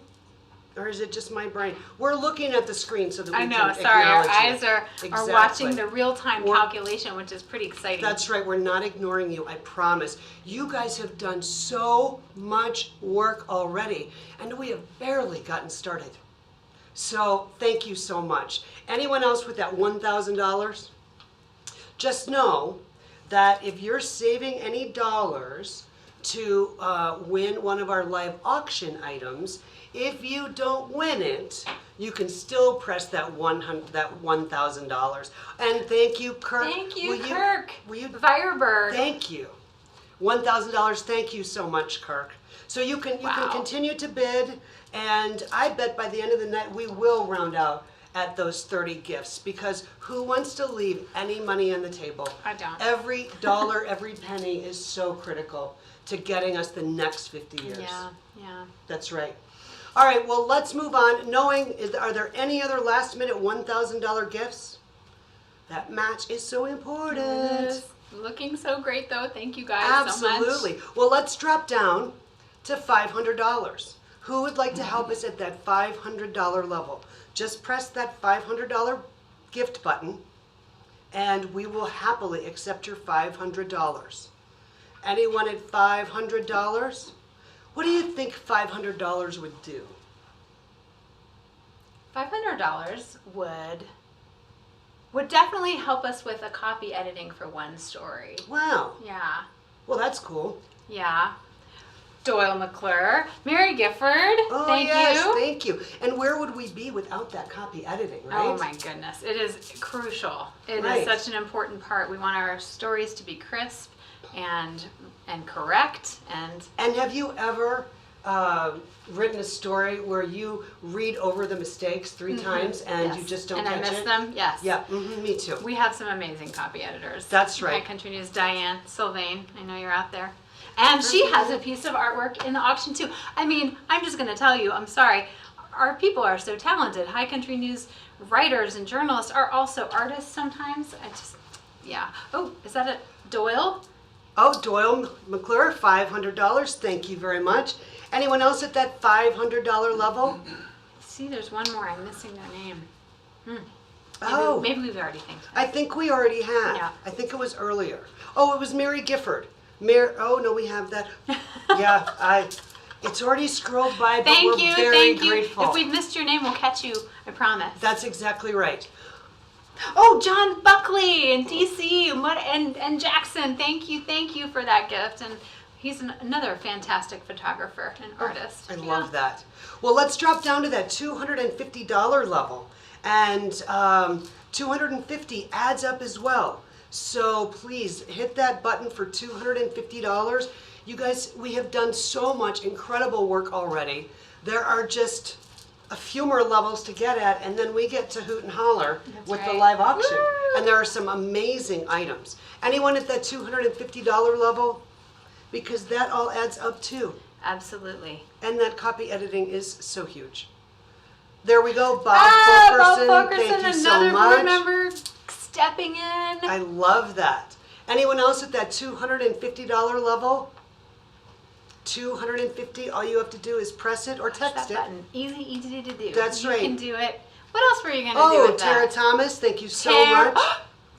Or is it just my brain? We're looking at the screen so that we I know, can sorry, our acknowledge you. eyes are Exactly. watching the real-time We're- calculation, which is pretty exciting. That's right, we're not ignoring you, I promise. You guys have done so much work already, and we have barely gotten started. So thank you so much. Anyone else with that $1,000? Just know that if you're saving any dollars to win one of our live auction items, if you don't win it, you can still press that $1,000. And thank you, Kirk. Thank you, Will Kirk. Will you? Firebird. Thank you. $1,000. Thank you so much, Kirk. So you can Wow. continue to bid, and I bet by the end of the night we will round out at those 30 gifts, because who wants to leave any money on the table? I don't. Every dollar, every penny is so critical to getting us the next 50 years. Yeah. That's right. All right, well, let's move on. Are there any other last minute $1,000 gifts? That match is so important. It is. Looking so great, though. Thank you guys so much. Absolutely. Well, let's drop down to $500. Who would like to help us at that $500 level? Just press that $500 gift button, and we will happily accept your $500. Anyone at $500? What do you think $500 would do? $500 would definitely help us with a copy editing for one story. Wow. Yeah. Well, that's cool. Yeah. Doyle McClure, Mary Gifford, Oh, thank yes, you. thank you. And where would we be without that copy editing, right? Oh my goodness, it is crucial. It Right. is such an important part. We want our stories to be crisp and correct and And have you ever written a story where you read over the mistakes 3 times and yes. you just don't and catch I miss it? them. Yes. Yeah, me too. We have some amazing copy editors. That's right. High Country News, Diane Sylvain. I know you're out there. And she has a piece of artwork in the auction too. I mean, I'm just going to tell you, I'm sorry. Our people are so talented. High Country News writers and journalists are also artists sometimes. Yeah. Oh, is that a Doyle? Oh, Doyle McClure, $500. Thank you very much. Anyone else at that $500 level? See, there's one more. I'm missing their name. Oh, Maybe we've already think. I think we already have. Yeah. I think it was earlier. Oh, it was Mary Gifford. Oh, no, we have that. Yeah, it's already scrolled by, but we're very grateful. If we've missed your name, we'll catch you. I promise. That's exactly right. Oh, John Buckley in DC and Jackson. Thank you for that gift. And he's another fantastic photographer and artist. I love that. Well, let's drop down to that $250 level. And $250 adds up as well. So please hit that button for $250. You guys, we have done so much incredible work already. There are just a few more levels to get at, and then we get to hoot and holler with the live auction. Woo! And there are some amazing items. Anyone at that $250 level? Because that all adds up too. Absolutely. And that copy editing is so huge. There we go, Bob Bob Fulkerson. Fulkerson, Thank you another so much. board member stepping in. I love that. Anyone else at that $250 level? $250, all you have to do is press it or Push text that it. button. Easy to do. That's right. You can do it. What else were you going to do Oh, with Tara that? Thomas, thank you so Tara- much.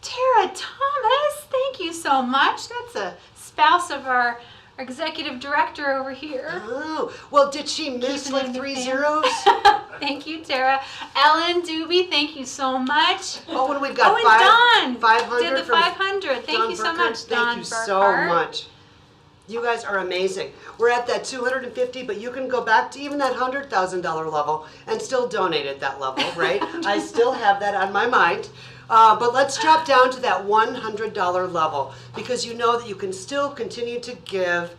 Tara Thomas, thank you so much. That's a spouse of our executive director over here. Oh, well, did she miss Keeping like in the 3 fam- zeros? Thank you, Tara. Ellen Doobie, thank you so much. Oh, and we've got and Don 500 did the from 500. Thank Don you so Burkhardt. much, Don Thank you so Burkhardt. much. You guys are amazing. We're at that $250, but you can go back to even that $100,000 level and still donate at that level, right? I still have that on my mind. But let's drop down to that $100 level, because you know that you can still continue to give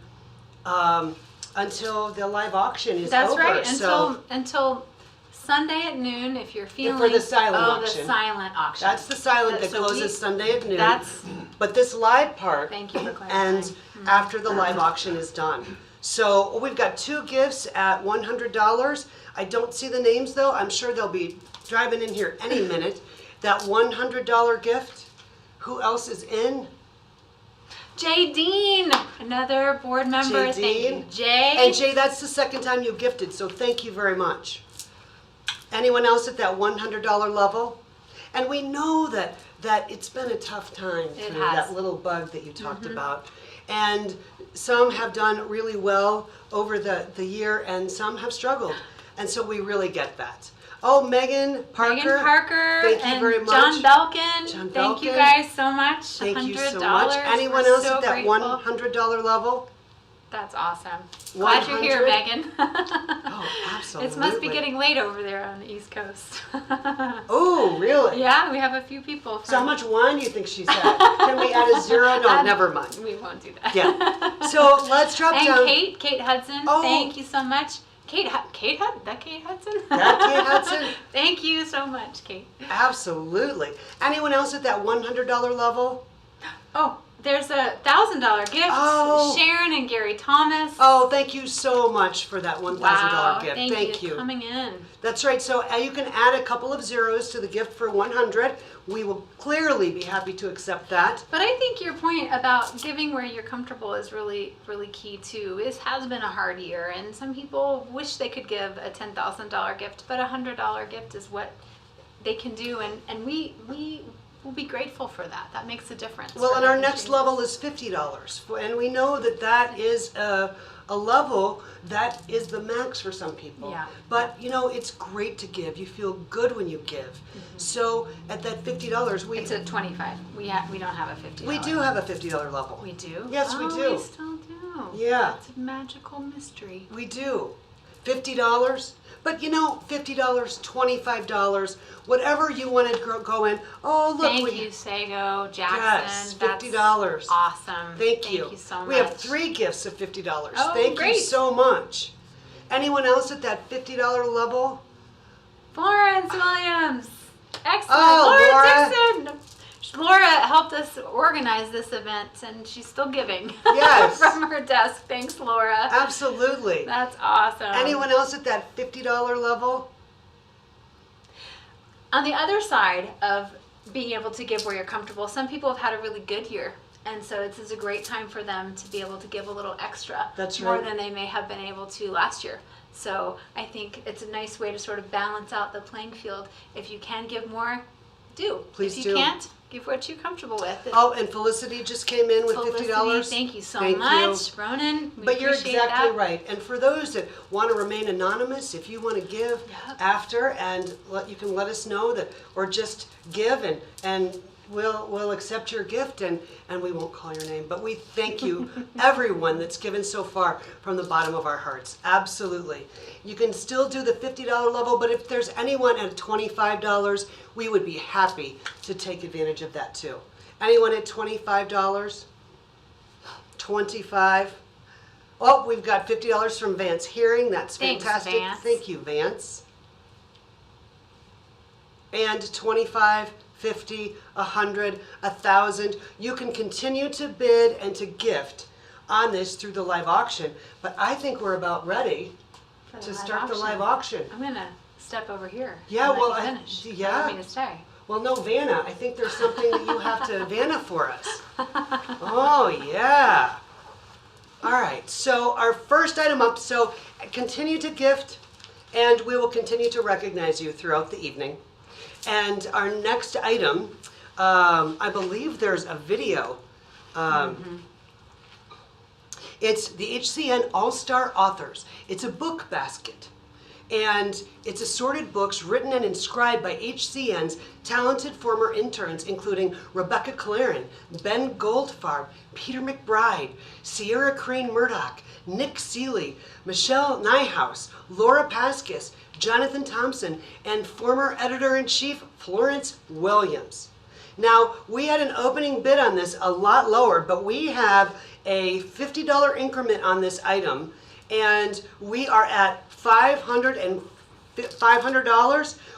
until the live auction is That's over. right. So Until Sunday at noon, if you're feeling. for the silent oh, auction. the silent auction. that's the silent that So closes Sunday at noon. That's. But this live part Thank you for clarifying. ends after the live auction is done. So we've got 2 gifts at $100. I don't see the names though. I'm sure they'll be driving in here any minute. That $100 gift. Who else is in? Jay Dean, another board member. Jay Thank you, Dean. Jay. And Jay, that's the second time you gifted, so thank you very much. Anyone else at that $100 level? And we know that it's been a tough time It through has. that little bug that you talked about. And some have done really well over the year, and some have struggled. And so we really get that. Oh, Megan Parker. Megan Parker Thank you and very much. John Belkin. John Thank you Belkin. guys so much. Thank you so $100. much. Anyone We're else so at that grateful. $100 level? That's awesome. Glad you're here, 100? Megan. Oh, absolutely. It must be getting late over there on the East Coast. Oh, really? Yeah, we have a few people. So how much wine do you think she's had? Can we add a 0? No, never mind. We won't do that. Yeah. So let's drop and down. Kate Hudson. Oh. Thank you so much. Kate Hudson? That Kate Hudson? Thank you so much, Kate. Absolutely. Anyone else at that $100 level? Oh, there's a $1,000 gift. Oh. Sharon and Gary Thomas. Oh, thank you so much for that $1,000 Wow, gift. thank you. Coming in. That's right. So you can add a couple of zeros to the gift for 100. We will clearly be happy to accept that. But I think your point about giving where you're comfortable is really, really key too. This has been a hard year, and some people wish they could give a $10,000 gift, but a $100 gift is what they can do, and we will be grateful for that. That makes a difference. Well, for and our making next changes. level is $50. And we know that that is a level that is the max for some people. Yeah. But, you know, it's great to give. You feel good when you give. So at that $50, It's a 25. We don't have a $50. we do have a $50 level. We do? Yes, we Oh, do. We still do. Yeah. It's a magical mystery. We do. $50. But, you know, $50, $25, whatever you want to go in. Oh, look. Thank you, Sago, Jackson. Yes, $50. That's awesome. Thank you. Thank you so much. We have 3 gifts of $50. Oh, Thank great. you so much. Anyone else at that $50 level? Florence Williams. Excellent. Oh, Laura. Dixon. Laura helped us organize this event, and she's still giving Yes. from her desk. Thanks, Laura. Absolutely. That's awesome. Anyone else at that $50 level? On the other side of being able to give where you're comfortable, some people have had a really good year. And so this is a great time for them to be able to give a little extra. That's more right. than they may have been able to last year. So I think it's a nice way to sort of balance out the playing field. If you can give more, do. Please if do. you can't, give what you're comfortable with. Oh, and Felicity just came in with Felicity, $50. thank you so Thank you. much. Ronan, we But you're appreciate exactly that. right. And for those that want to remain anonymous, if you want to give after, and you can let us know that, or just give, and we'll accept your gift, and we won't call your name. But we thank you, everyone that's given so far, from the bottom of our hearts. Absolutely. You can still do the $50 level, but if there's anyone at $25, we would be happy to take advantage of that too. Anyone at $25? 25. Oh, we've got $50 from Vance Hearing. That's Thanks, fantastic. Vance. Thank you, Vance. And 25, 50, 100, 1,000. You can continue to bid and to gift on this through the live auction, but I think we're about ready For the to live start the auction. live auction. I'm going to step over here. Yeah, and let well, you finish. You yeah. want me to stay? Well, no, Vanna, I think there's something that you have to Vanna for us. Oh, yeah. All right, so our first item up, so continue to gift, and we will continue to recognize you throughout the evening. And our next item, I believe there's a video. It's the HCN All-Star Authors. It's a book basket. And it's assorted books written and inscribed by HCN's talented former interns, including Rebecca Claren, Ben Goldfarb, Peter McBride, Sierra Crane Murdoch, Nick Seeley, Michelle Nyhouse, Laura Paskus, Jonathan Thompson, and former editor-in-chief Florence Williams. Now, we had an opening bid on this a lot lower, but we have a $50 increment on this item, and we are at $500.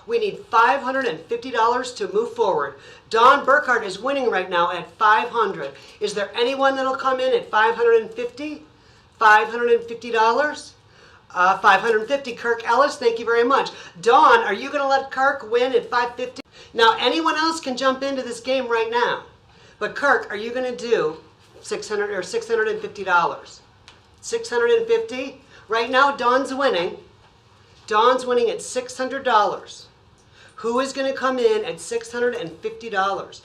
We need $550 to move forward. Dawn Burkhardt is winning right now at $500. Is there anyone that'll come in at $550? $550. 550. Kirk Ellis, thank you very much. Dawn, are you going to let Kirk win at 550? Now, anyone else can jump into this game right now. But Kirk, are you going to do $600 or $650? 650. Right now, Dawn's winning. Dawn's winning at $600. Who is going to come in at $650?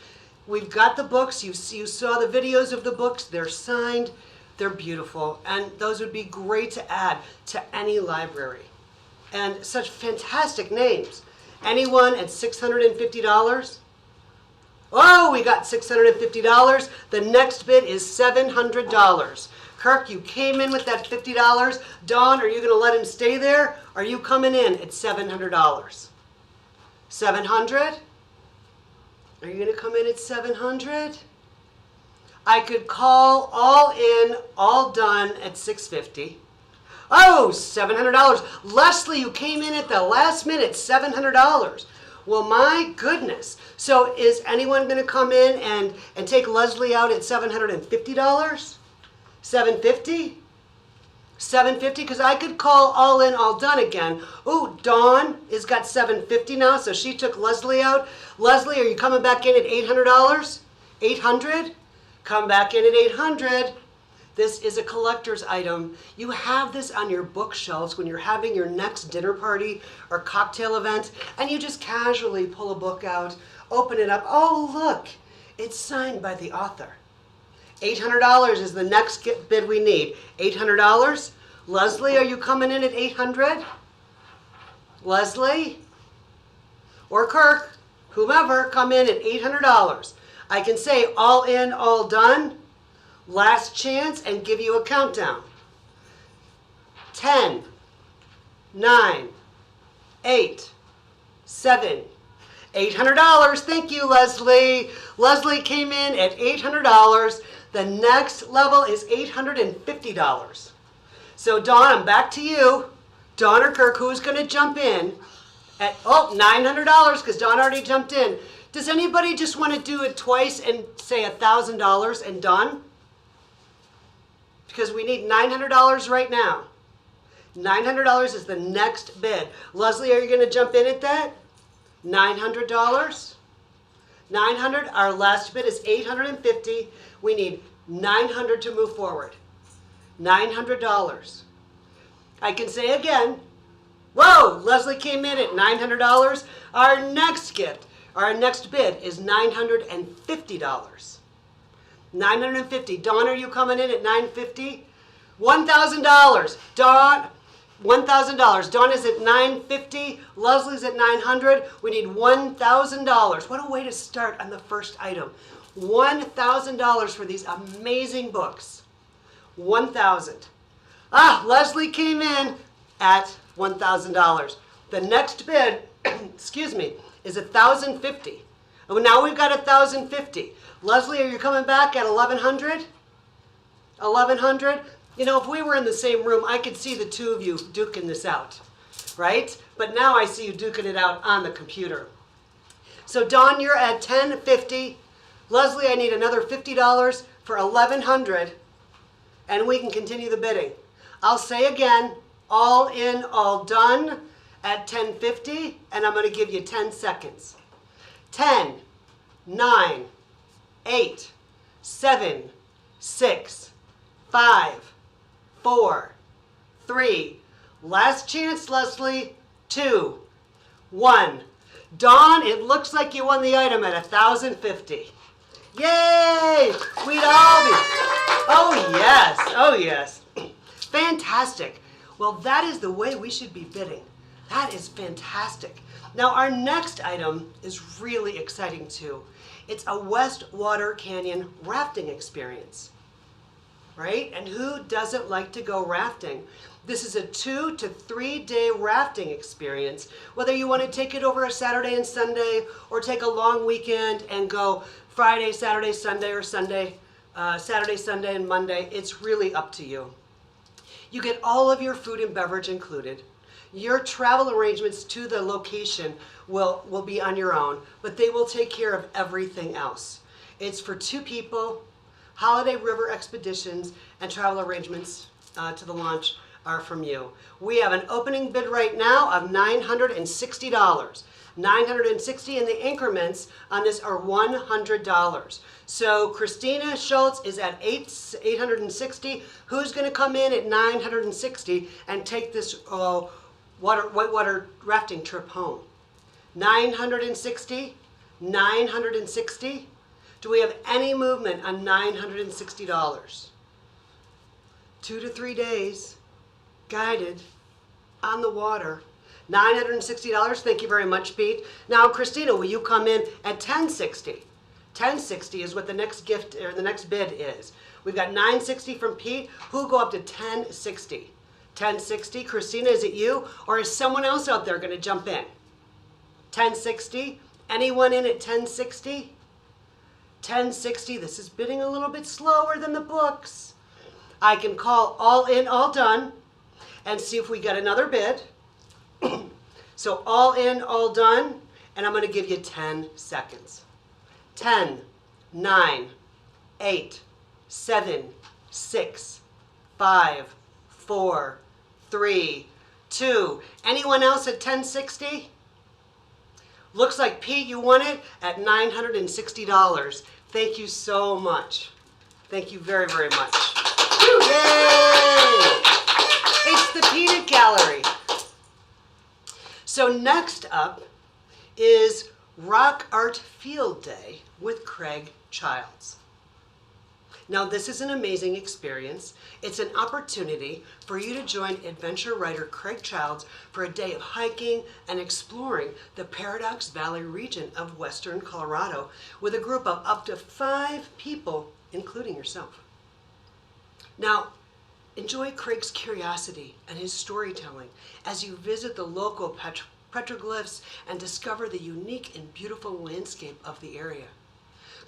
We've got the books. You saw the videos of the books. They're signed. They're beautiful. And those would be great to add to any library. And such fantastic names. Anyone at $650? Oh, we got $650. The next bid is $700. Kirk, you came in with that $50. Dawn, are you going to let him stay there? Are you coming in at $700? 700? Are you going to come in at 700? I could call all in, all done at 650. Oh, $700. Leslie, you came in at the last minute, $700. Well, my goodness. So is anyone going to come in and take Leslie out at $750? 750? 750, because I could call all in, all done again. Ooh, Dawn has got 750 now, so she took Leslie out. Leslie, are you coming back in at $800? 800? Come back in at 800. This is a collector's item. You have this on your bookshelves when you're having your next dinner party or cocktail event, and you just casually pull a book out, open it up. Oh, look, it's signed by the author. $800 is the next bid we need. $800. Leslie, are you coming in at 800? Leslie? Or Kirk, whomever, come in at $800. I can say all in, all done, last chance, and give you a countdown. 10, 9, 8, 7, $800. Thank you, Leslie. Leslie came in at $800. The next level is $850. So Dawn, I'm back to you. Dawn or Kirk, who's going to jump in at, oh, $900 because Dawn already jumped in. Does anybody just want to do it twice and say $1,000 and done? Because we need $900 right now. $900 is the next bid. Leslie, are you going to jump in at that? $900? 900. Our last bid is $850. We need $900 to move forward. $900. I can say again, whoa, Leslie came in at $900. Our next gift, our next bid is $950. $950. Dawn, are you coming in at $950? $1,000. Dawn, $1,000. Dawn is at $950. Leslie's at $900. We need $1,000. What a way to start on the first item. $1,000 for these amazing books. $1,000. Ah, Leslie came in at $1,000. The next bid, excuse me, is $1,050. Oh, now we've got $1,050. Leslie, are you coming back at $1,100? $1,100? You know, if we were in the same room, I could see the two of you duking this out, right? But now I see you duking it out on the computer. So Dawn, you're at $10.50. Leslie, I need another $50 for $1,100, and we can continue the bidding. I'll say again, all in, all done at $10.50, and I'm going to give you 10 seconds. 10, 9, 8, 7, 6, 5, 4, 3. Last chance, Leslie. 2, 1. Dawn, it looks like you won the item at $1,050. Yay! We'd all be. Oh, yes. Oh, yes. Fantastic. Well, that is the way we should be bidding. That is fantastic. Now, our next item is really exciting, too. It's a Westwater Canyon rafting experience, right? And who doesn't like to go rafting? This is a 2 to 3 day rafting experience. Whether you want to take it over a Saturday and Sunday, or take a long weekend and go Friday, Saturday, Sunday, or Sunday, Saturday, Sunday, and Monday, it's really up to you. You get all of your food and beverage included. Your travel arrangements to the location will be on your own, but they will take care of everything else. It's for 2 people, Holiday River Expeditions, and travel arrangements to the launch are from you. We have an opening bid right now of $960. $960, and the increments on this are $100. So Christina Schultz is at $860. Who's going to come in at $960 and take this whitewater rafting trip home? $960. $960. Do we have any movement on $960? 2 to 3 days, guided, on the water. $960. Thank you very much, Pete. Now, Christina, will you come in at $1060? $1060 is what the next gift or the next bid is. We've got $960 from Pete. Who'll go up to $1060? $1060. Christina, is it you, or is someone else out there going to jump in? $1060. Anyone in at $1060? $1060. This is bidding a little bit slower than the books. I can call all in, all done, and see if we get another bid. So all in, all done, and I'm going to give you 10 seconds. 10, 9, 8, 7, 6, 5, 4, 3, 2. Anyone else at $1060? Looks like, Pete, you won it at $960. Thank you so much. Thank you very, very much. Yay! It's the Peanut Gallery. So next up is Rock Art Field Day with Craig Childs. Now, this is an amazing experience. It's an opportunity for you to join adventure writer Craig Childs for a day of hiking and exploring the Paradox Valley region of western Colorado with a group of up to 5 people, including yourself. Now, enjoy Craig's curiosity and his storytelling as you visit the local petroglyphs and discover the unique and beautiful landscape of the area.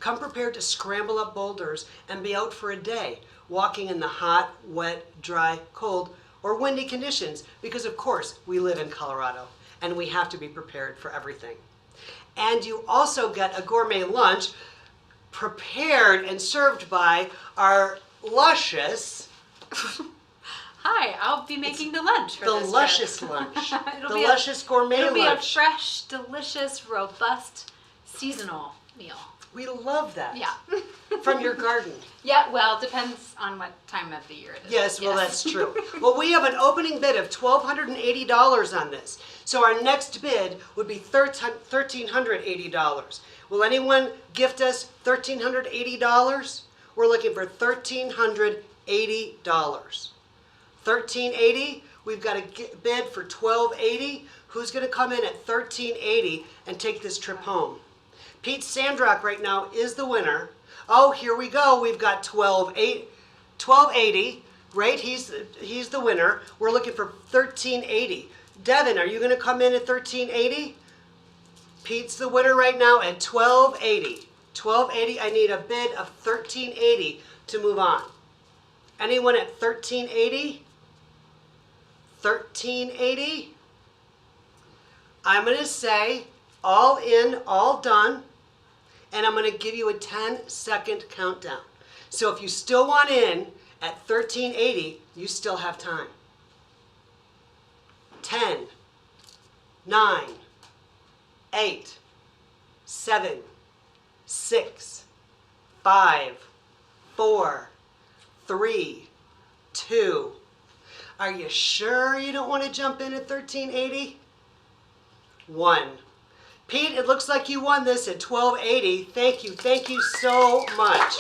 Come prepared to scramble up boulders and be out for a day, walking in the hot, wet, dry, cold, or windy conditions, because of course we live in Colorado and we have to be prepared for everything. And you also get a gourmet lunch prepared and served by our luscious Hi, I'll be making the lunch for the this luscious trip. lunch. It'll The be luscious gourmet It'll be a lunch. fresh, delicious, robust, seasonal meal. We love that. Yeah. From your garden. Yeah, well, it depends on what time of the year it is. Yes, well, that's true. Well, we have an opening bid of $1,280 on this. So our next bid would be $1,380. Will anyone gift us $1,380? We're looking for $1,380. $1,380. We've got a bid for $1,280. Who's going to come in at $1,380 and take this trip home? Pete Sandrock right now is the winner. Oh, here we go. We've got $1,280. Right? He's the winner. We're looking for $1,380. Devin, are you going to come in at $1,380? Pete's the winner right now at $1,280. $1,280. I need a bid of $1,380 to move on. Anyone at $1,380? $1,380? I'm going to say all in, all done, and I'm going to give you a 10-second countdown. So if you still want in at $1,380, you still have time. 10, 9, 8, 7, 6, 5, 4, 3, 2. Are you sure you don't want to jump in at $1,380? 1. Pete, it looks like you won this at $1,280. Thank you so much.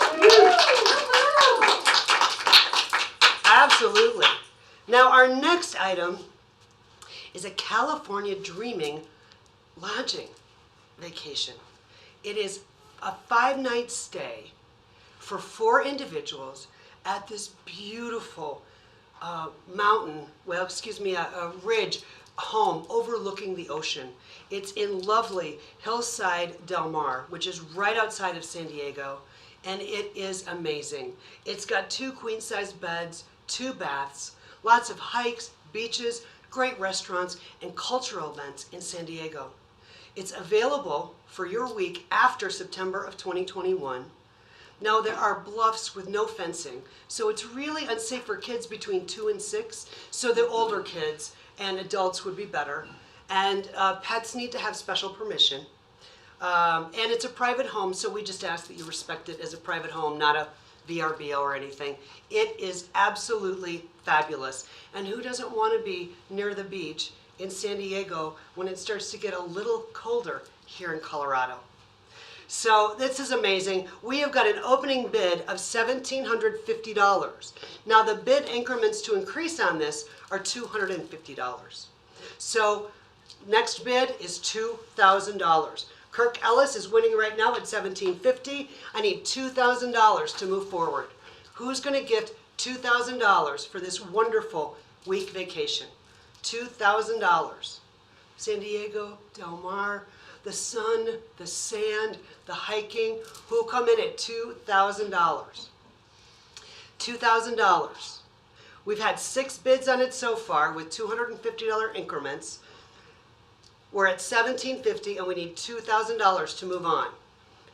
Absolutely. Now our next item is a California Dreaming lodging vacation. It is a 5-night stay for 4 individuals at this beautiful a ridge home overlooking the ocean. It's in lovely Hillside Del Mar, which is right outside of San Diego, and it is amazing. It's got 2 queen-size beds, 2 baths, lots of hikes, beaches, great restaurants, and cultural events in San Diego. It's available for your week after September of 2021. Now there are bluffs with no fencing, so it's really unsafe for kids between 2 and 6, so the older kids and adults would be better. And pets need to have special permission. And it's a private home, so we just ask that you respect it as a private home, not a VRBO or anything. It is absolutely fabulous. And who doesn't want to be near the beach in San Diego when it starts to get a little colder here in Colorado? So this is amazing. We have got an opening bid of $1,750. Now the bid increments to increase on this are $250. So next bid is $2,000. Kirk Ellis is winning right now at $1,750. I need $2,000 to move forward. Who's going to gift $2,000 for this wonderful week vacation? $2,000. San Diego, Del Mar, the sun, the sand, the hiking. Who'll come in at $2,000? $2,000. We've had 6 bids on it so far with $250 increments. We're at $1,750 and we need $2,000 to move on.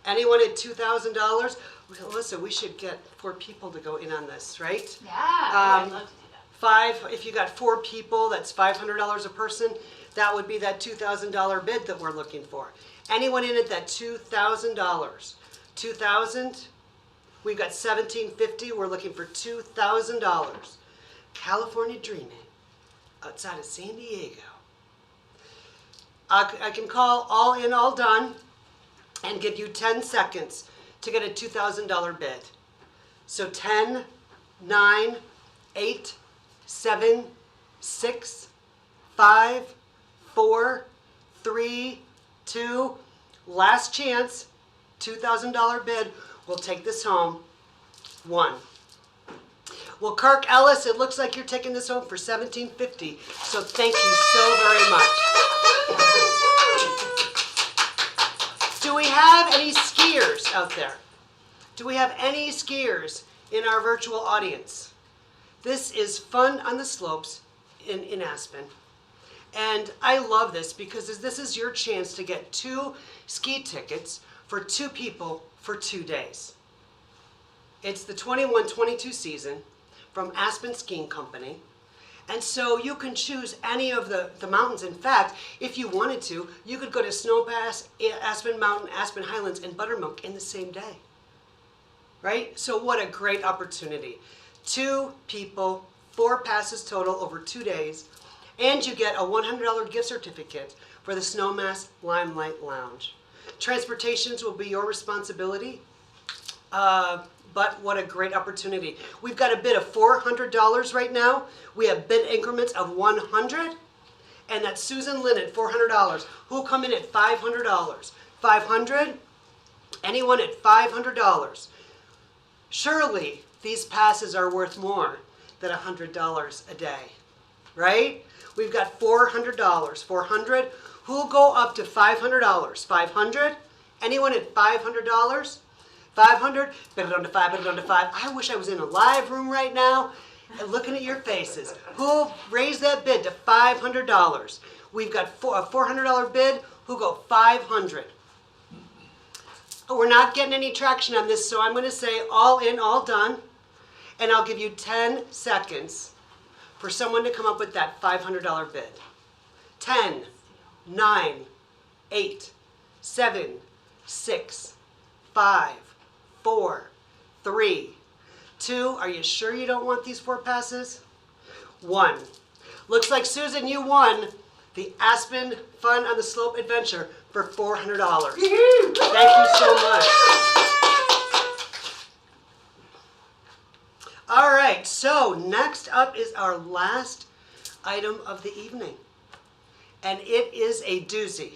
Anyone at $2,000? Well, listen, we should get 4 people to go in on this, right? Yeah, I'd love to do that. 5, if you got 4 people, that's $500 a person. That would be that $2,000 bid that we're looking for. Anyone in at that $2,000? $2,000? We've got $1,750. We're looking for $2,000. California dreaming outside of San Diego. I can call all in, all done, and give you 10 seconds to get a $2,000 bid. So 10, 9, 8, 7, 6, 5, 4, 3, 2, last chance, $2,000 bid. We'll take this home. 1. Well, Kirk Ellis, it looks like you're taking this home for $1,750. So thank you so very much. Do we have any skiers out there? Do we have any skiers in our virtual audience? This is Fun on the Slopes in Aspen. And I love this because this is your chance to get 2 ski tickets for 2 people for 2 days. It's the 21-22 season from Aspen Skiing Company. And so you can choose any of the mountains. In fact, if you wanted to, you could go to Snow Pass, Aspen Mountain, Aspen Highlands, and Buttermilk in the same day. Right? So what a great opportunity. 2 people, 4 passes total over 2 days, and you get a $100 gift certificate for the Snowmass Limelight Lounge. Transportations will be your responsibility. But what a great opportunity. We've got a bid of $400 right now. We have bid increments of $100. And that's Susan Lynn at $400. Who'll come in at $500? $500? Anyone at $500? Surely these passes are worth more than $100 a day, right? We've got $400. $400? Who'll go up to $500? $500? Anyone at $500? 500, bid it on to 5, bid it on to 5. I wish I was in a live room right now and looking at your faces. Who'll raise that bid to $500? We've got a $400 bid. Who'll go 500? We're not getting any traction on this, so I'm going to say all in, all done. And I'll give you 10 seconds for someone to come up with that $500 bid. 10, 9, 8, 7, 6, 5, 4, 3, 2. Are you sure you don't want these 4 passes? 1. Looks like Susan, you won the Aspen Fun on the Slope Adventure for $400. Thank you so much. All right, so next up is our last item of the evening, and it is a doozy.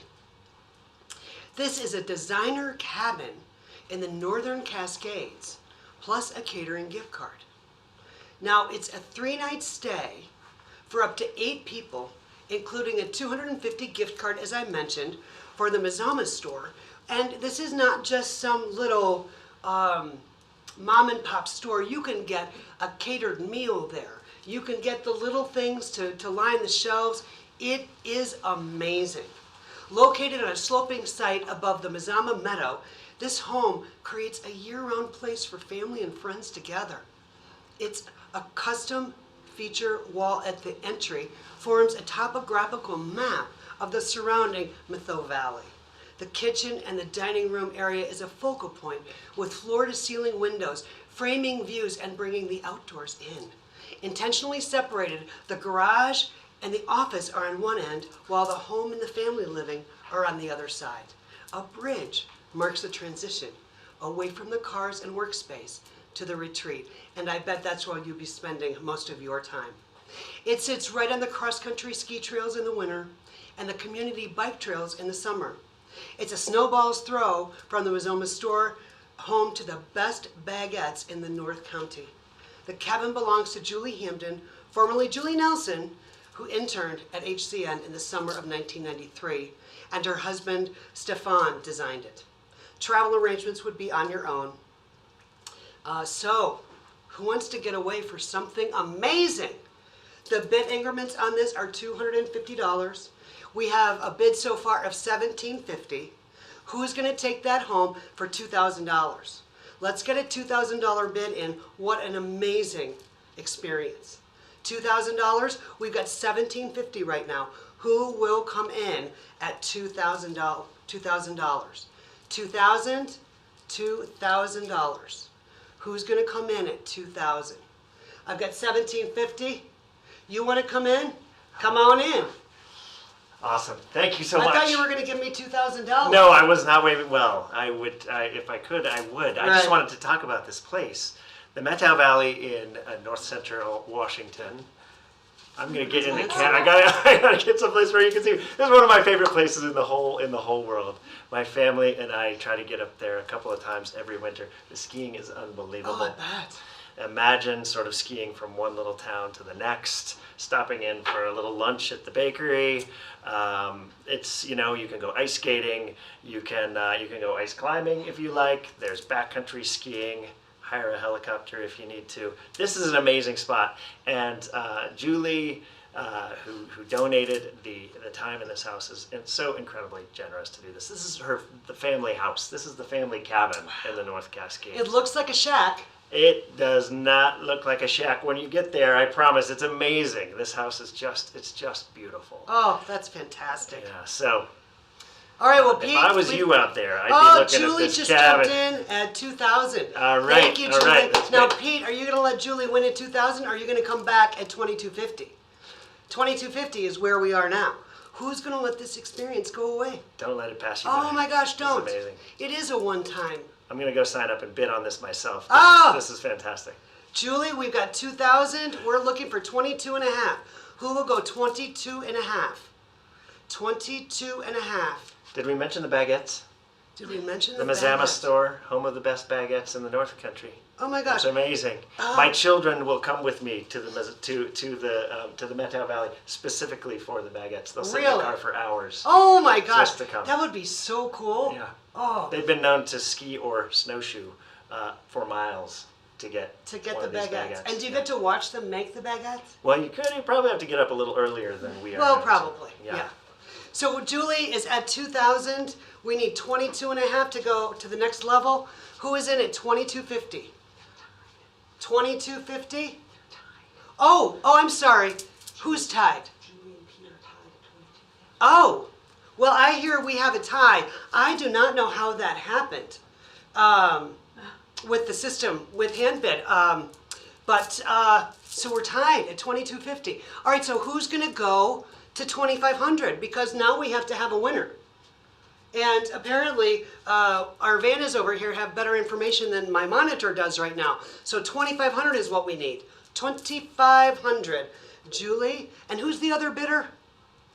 This is a designer cabin in the Northern Cascades, plus a catering gift card. Now, it's a 3-night stay for up to 8 people, including a $250 gift card, as I mentioned, for the Mazama store. And this is not just some little mom and pop store. You can get a catered meal there. You can get the little things to line the shelves. It is amazing. Located on a sloping site above the Mazama Meadow, This home creates a year-round place for family and friends together. It's a custom feature wall at the entry forms a topographical map of the surrounding Mytho Valley. The kitchen and the dining room area is a focal point with floor-to-ceiling windows, framing views and bringing the outdoors in. Intentionally separated, the garage and the office are on one end, while the home and the family living are on the other side. A bridge marks the transition away from the cars and workspace to the retreat, and I bet that's where you'll be spending most of your time. It sits right on the cross-country ski trails in the winter and the community bike trails in the summer. It's a snowball's throw from the Mazoma store home to the best baguettes in the North County. The cabin belongs to Julie Hamden, formerly Julie Nelson, who interned at HCN in the summer of 1993, and her husband, Stefan, designed it. Travel arrangements would be on your own. So, who wants to get away for something amazing? The bid increments on this are $250. We have a bid so far of $1,750. Who's going to take that home for $2,000? Let's get a $2,000 bid in. What an amazing experience. $2,000, we've got $1,750 right now. Who will come in at $2,000? $2,000. $2,000. Who's going to come in at $2,000? I've got $1,750. You want to come in? Come on in. Awesome. Thank you so much. I thought you were going to give me $2,000. No, I was not waving. Well, I would, if I could, I would. I just Right. wanted to talk about this place, the Methow Valley in north central Washington. I'm gonna get in the I gotta get someplace where you can see. This is one of my favorite places in the whole world. My family and I try to get up there a couple of times every winter. The skiing is unbelievable. Oh, I bet. Imagine sort of skiing from one little town to the next, stopping in for a little lunch at the bakery. It's, you know, you can go ice skating, you can go ice climbing if you like. There's backcountry skiing. Hire a helicopter if you need to. This is an amazing spot, and Julie, who donated the time in this house, is so incredibly generous to do this. This is the family house. This is the family cabin in the North Cascades. It looks like a shack. It does not look like a shack when you get there. I promise. It's amazing. This house is just beautiful. Oh, that's fantastic. Yeah. So. All right, well, Pete. If I was you out there, I'd be looking Julie at this just cabin. jumped in at 2,000. All right, Thank you, all Julie. right, that's Now, good. Pete, are you going to let Julie win at 2,000, or are you going to come back at 2,250? 2,250 is where we are now. Who's going to let this experience go away? Don't let it pass you Oh by. my gosh, don't. This is amazing. It is a one-time. I'm going to go sign up and bid on this myself. This is fantastic. Julie, we've got 2,000. We're looking for 22 and a half. Who will go 22 and a half? 22 and a half. Did we mention the baguettes? Did we mention The the Mazama baguette? store, home of the best baguettes in the North Country. Oh my gosh. It's amazing. My children will come with me to the Methow Valley specifically for the baguettes. They'll sit in Really? the car for hours. Oh my gosh. Just to come. That would be so cool. Yeah. Oh. They've been known to ski or snowshoe for miles to get To one get the of these baguettes. And do you Yeah. get to watch them make the baguettes? Well, you probably have to get up a little earlier than we are. Well, now, so, probably. Yeah. So Julie is at 2,000. We need 22 and a half to go to the next level. Who is in at 2,250? 2,250? Oh, I'm sorry. Who's tied? Oh, well, I hear we have a tie. I do not know how that happened with the system, with hand bid. So we're tied at 2,250. All right, so who's going to go to 2,500? Because now we have to have a winner. And apparently, our Vannas over here have better information than my monitor does right now. So 2,500 is what we need. 2,500. Julie, and who's the other bidder?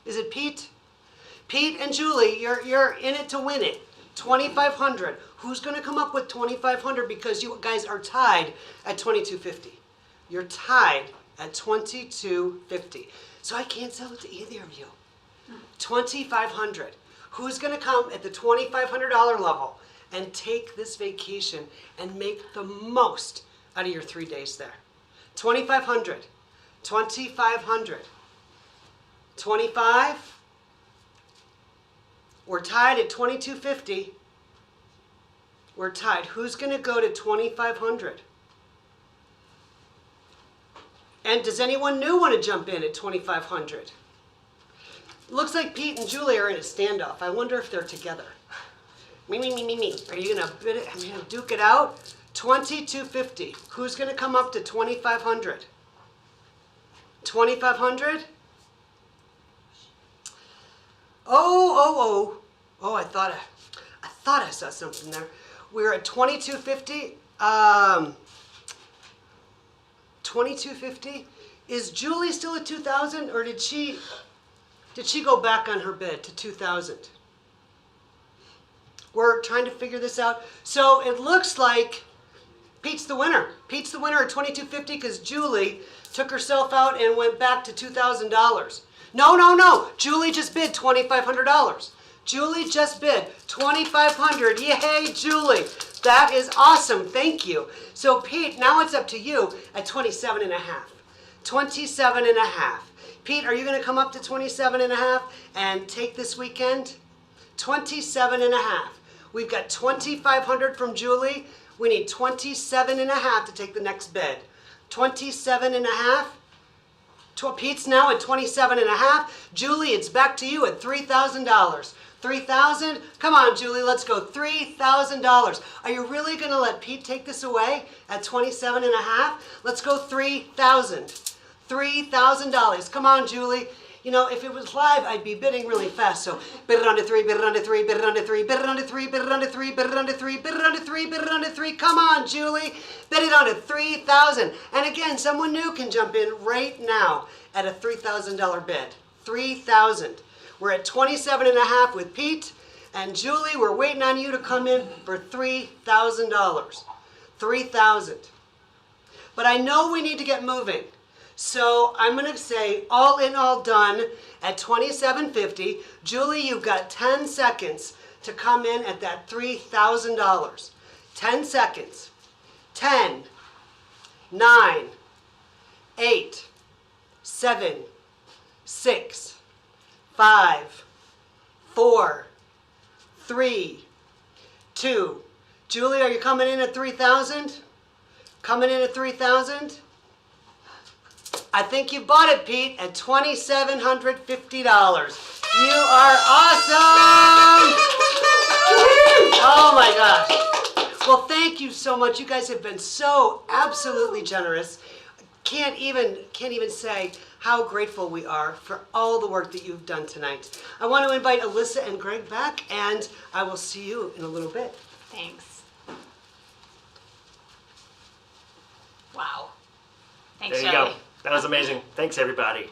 Is it Pete? Pete and Julie, you're in it to win it. 2,500. Who's going to come up with 2,500? Because you guys are tied at 2,250. You're tied at 2,250. So I can't sell it to either of you. 2,500. Who's going to come at the $2,500 level and take this vacation and make the most out of your 3 days there? 2,500. 2,500. 25. We're tied at 2,250. We're tied. Who's going to go to 2,500? And does anyone new want to jump in at 2,500? Looks like Pete and Julie are in a standoff. I wonder if they're together. Me. Are you going to bid it? Are you going to duke it out? 2,250. Who's going to come up to 2,500? 2,500? Oh, I thought I saw something there. We're at 2,250. 2,250. Is Julie still at 2,000, or did she go back on her bid to 2,000? We're trying to figure this out. So it looks like Pete's the winner. Pete's the winner at 2,250 because Julie took herself out and went back to $2,000. No. Julie just bid $2,500. Julie just bid $2,500. Yay, Julie. That is awesome. Thank you. So Pete, now it's up to you at 27.5. 27.5. Pete, are you going to come up to 27.5 and take this weekend? 27.5. We've got 2,500 from Julie. We need 27.5 to take the next bid. 27.5. Pete's now at 27.5. Julie, it's back to you at $3,000. 3,000? Come on, Julie, let's go. $3,000. Are you really going to let Pete take this away at 27.5? Let's go 3,000. $3,000. Come on, Julie. You know, if it was live, I'd be bidding really fast. So bid it under 3, bid it under 3, bid it under 3, bid it under 3, bid it under 3, bid it under 3, bid it under 3, bid it under 3. Come on, Julie. Bid it under 3,000. And again, someone new can jump in right now at a $3,000 bid. 3,000. We're at 27.5 with Pete and Julie. We're waiting on you to come in for $3,000. 3,000. But I know we need to get moving. So I'm going to say all in, all done at $2,750. Julie, you've got 10 seconds to come in at that $3,000. 10 seconds. 10, 9, 8, 7, 6, 5, 4, 3, 2. Julie, are you coming in at 3,000? Coming in at 3,000? I think you bought it, Pete, at $2,750. You are awesome! Oh my gosh. Well, thank you so much. You guys have been so absolutely generous. Can't even say how grateful we are for all the work that you've done tonight. I want to invite Alyssa and Greg back, and I will see you in a little bit. Thanks. Wow. Thanks, There you Shelley. go. That was amazing. Thanks, everybody.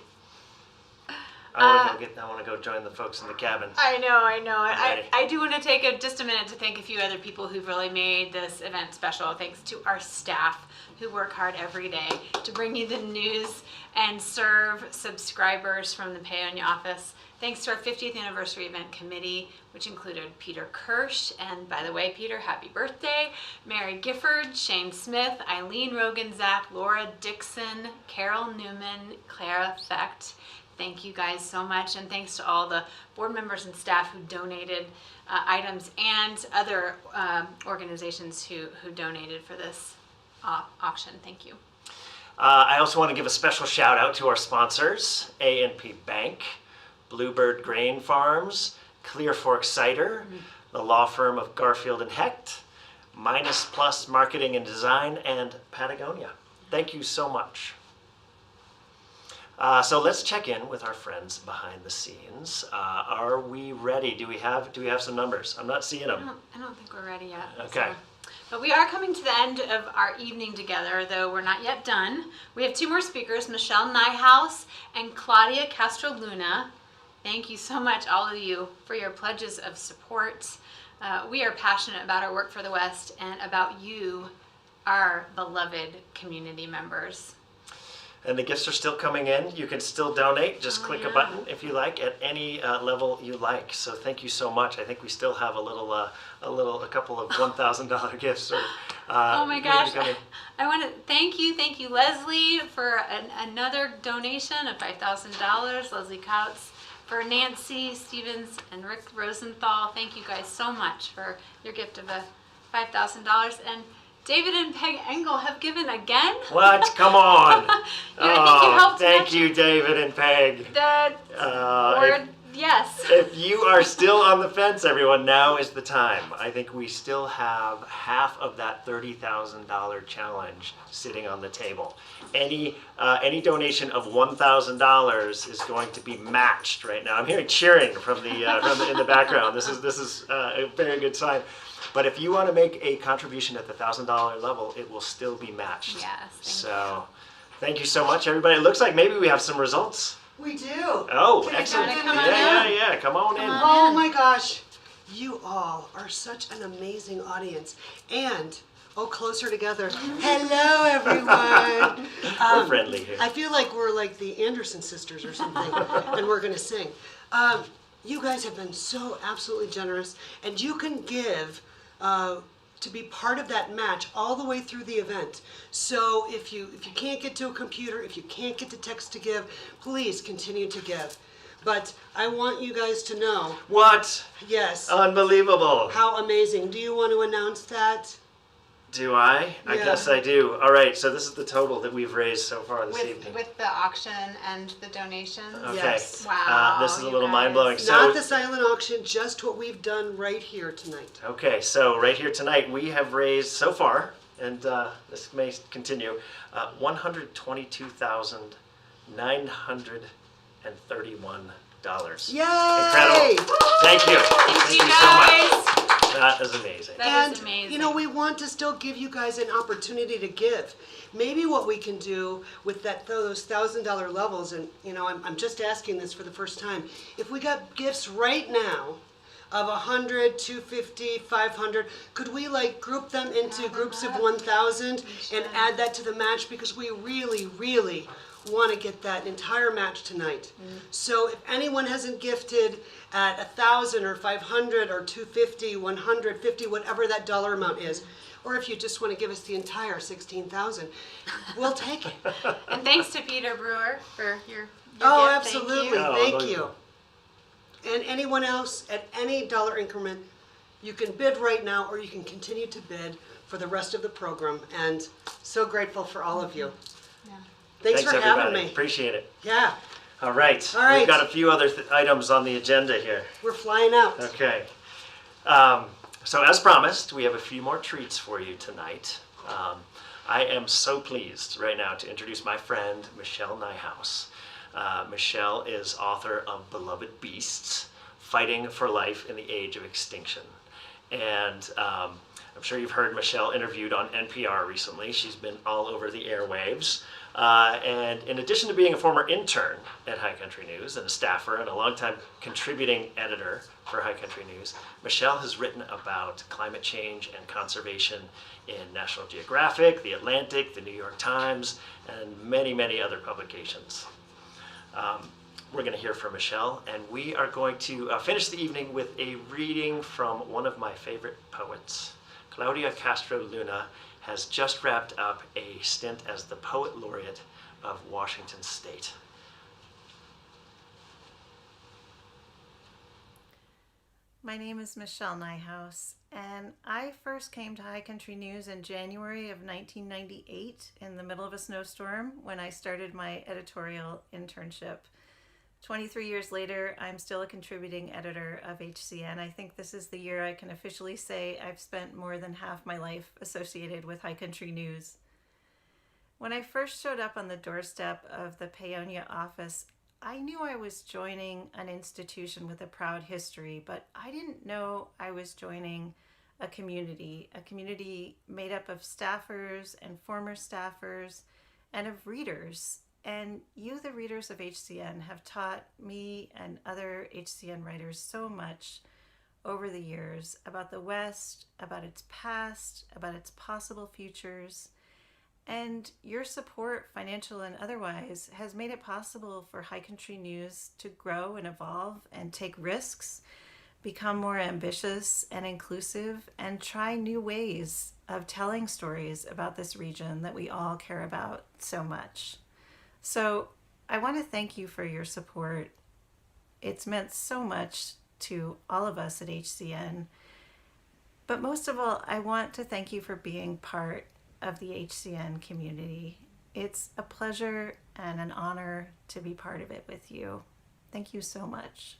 I want to go join the folks in the cabin. I know. Ready. I do want to take just a minute to thank a few other people who've really made this event special. Thanks to our staff who work hard every day to bring you the news and serve subscribers from the Paonia office. Thanks to our 50th anniversary event committee, which included Peter Kirsch, and by the way, Peter, happy birthday, Mary Gifford, Shane Smith, Eileen Rogenzak, Laura Dixon, Carol Newman, Clara Fecht. Thank you guys so much, and thanks to all the board members and staff who donated items, and other organizations who donated for this auction. Thank you. I also want to give a special shout out to our sponsors, A&P Bank, Bluebird Grain Farms, Clear Fork Cider, the law firm of Garfield and Hecht, Minus Plus Marketing and Design, and Patagonia. Thank you so much. So let's check in with our friends behind the scenes. Are we ready? Do we have some numbers? I'm not seeing them. I don't think we're ready yet. Okay. But we are coming to the end of our evening together, though we're not yet done. We have two more speakers, Michelle Nyhouse and Claudia Castro Luna. Thank you so much, all of you, for your pledges of support. We are passionate about our work for the West and about you, our beloved community members. And the gifts are still coming in. You can still donate. Just click a button if you like at any level you like. So thank you so much. I think we still have a couple of $1,000 gifts. Oh my gosh! I want to thank you, Leslie, for another donation of $5,000. Leslie Kautz, for Nancy Stevens and Rick Rosenthal. Thank you guys so much for your gift of $5,000. And David and Peg Engel have given again. What? Come on. I think you helped thank match you, David and Peg. the word. Yes. If you are still on the fence, everyone, now is the time. I think we still have half of that $30,000 challenge sitting on the table. Any donation of $1,000 is going to be matched right now. I'm hearing cheering from in the background. This is a very good sign. But if you want to make a contribution at the $1,000 level, it will still be matched. Yes. Thank you so much, everybody. It looks like maybe we have some results. We do. Oh, Can I excellent. jump in Come on on that? Yeah. Come on in. Oh my gosh, you all are such an amazing audience. And, closer together. Hello, everyone. We're friendly here. I feel like we're like the Anderson sisters or something, and we're going to sing. You guys have been so absolutely generous, and you can give to be part of that match all the way through the event. So if you can't get to a computer, if you can't get to text to give, please continue to give. But I want you guys to know. What? Yes. Unbelievable. How amazing. Do you want to announce that? Do I? I Yeah. guess I do. All right, so this is the total that we've raised so far this evening. With the auction and the donations. Okay. Yes. Wow. This is a you little guys. mind-blowing. So, Not the silent auction, just what we've done right here tonight. okay, so right here tonight we have raised so far, and this may continue, $122,931. Yay! Incredible. Thank you. Thank you so guys. much. That is amazing. That And is amazing. you know, we want to still give you guys an opportunity to give. Maybe what we can do with those $1,000 levels, and you know, I'm just asking this for the first time. If we got gifts right now of 100, 250, 500, could we like group them into groups of 1,000 and add that to the match, because we really, really want to get that entire match tonight. So if anyone hasn't gifted at 1,000 or 500 or 250, 150, whatever that dollar amount is, or if you just want to give us the entire 16,000, we'll take it. And thanks to Peter Brewer for your Oh, gift. absolutely. Oh, Thank thank you. you. And anyone else at any dollar increment, you can bid right now, or you can continue to bid for the rest of the program. And so grateful for all of you. Yeah. Thanks for everybody. having me. Appreciate it. Yeah, All right. All right. We've got a few other items on the agenda here. we're flying out. Okay. So as promised, we have a few more treats for you tonight. I am so pleased right now to introduce my friend, Michelle Nyhouse. Michelle is author of Beloved Beasts, Fighting for Life in the Age of Extinction. And I'm sure you've heard Michelle interviewed on NPR recently. She's been all over the airwaves. And in addition to being a former intern at High Country News and a staffer and a longtime contributing editor for High Country News, Michelle has written about climate change and conservation in National Geographic, The Atlantic, The New York Times, and many, many other publications. We're going to hear from Michelle, and we are going to finish the evening with a reading from one of my favorite poets. Claudia Castro Luna has just wrapped up a stint as the Poet Laureate of Washington State. My name is Michelle Nyhouse, and I first came to High Country News in January of 1998 in the middle of a snowstorm when I started my editorial internship. 23 years later, I'm still a contributing editor of HCN. I think this is the year I can officially say I've spent more than half my life associated with High Country News. When I first showed up on the doorstep of the Paonia office, I knew I was joining an institution with a proud history, but I didn't know I was joining a community made up of staffers and former staffers and of readers. And you, the readers of HCN, have taught me and other HCN writers so much over the years about the West, about its past, about its possible futures. And your support, financial and otherwise, has made it possible for High Country News to grow and evolve and take risks, become more ambitious and inclusive, and try new ways of telling stories about this region that we all care about so much. So I want to thank you for your support. It's meant so much to all of us at HCN. But most of all, I want to thank you for being part of the HCN community. It's a pleasure and an honor to be part of it with you. Thank you so much.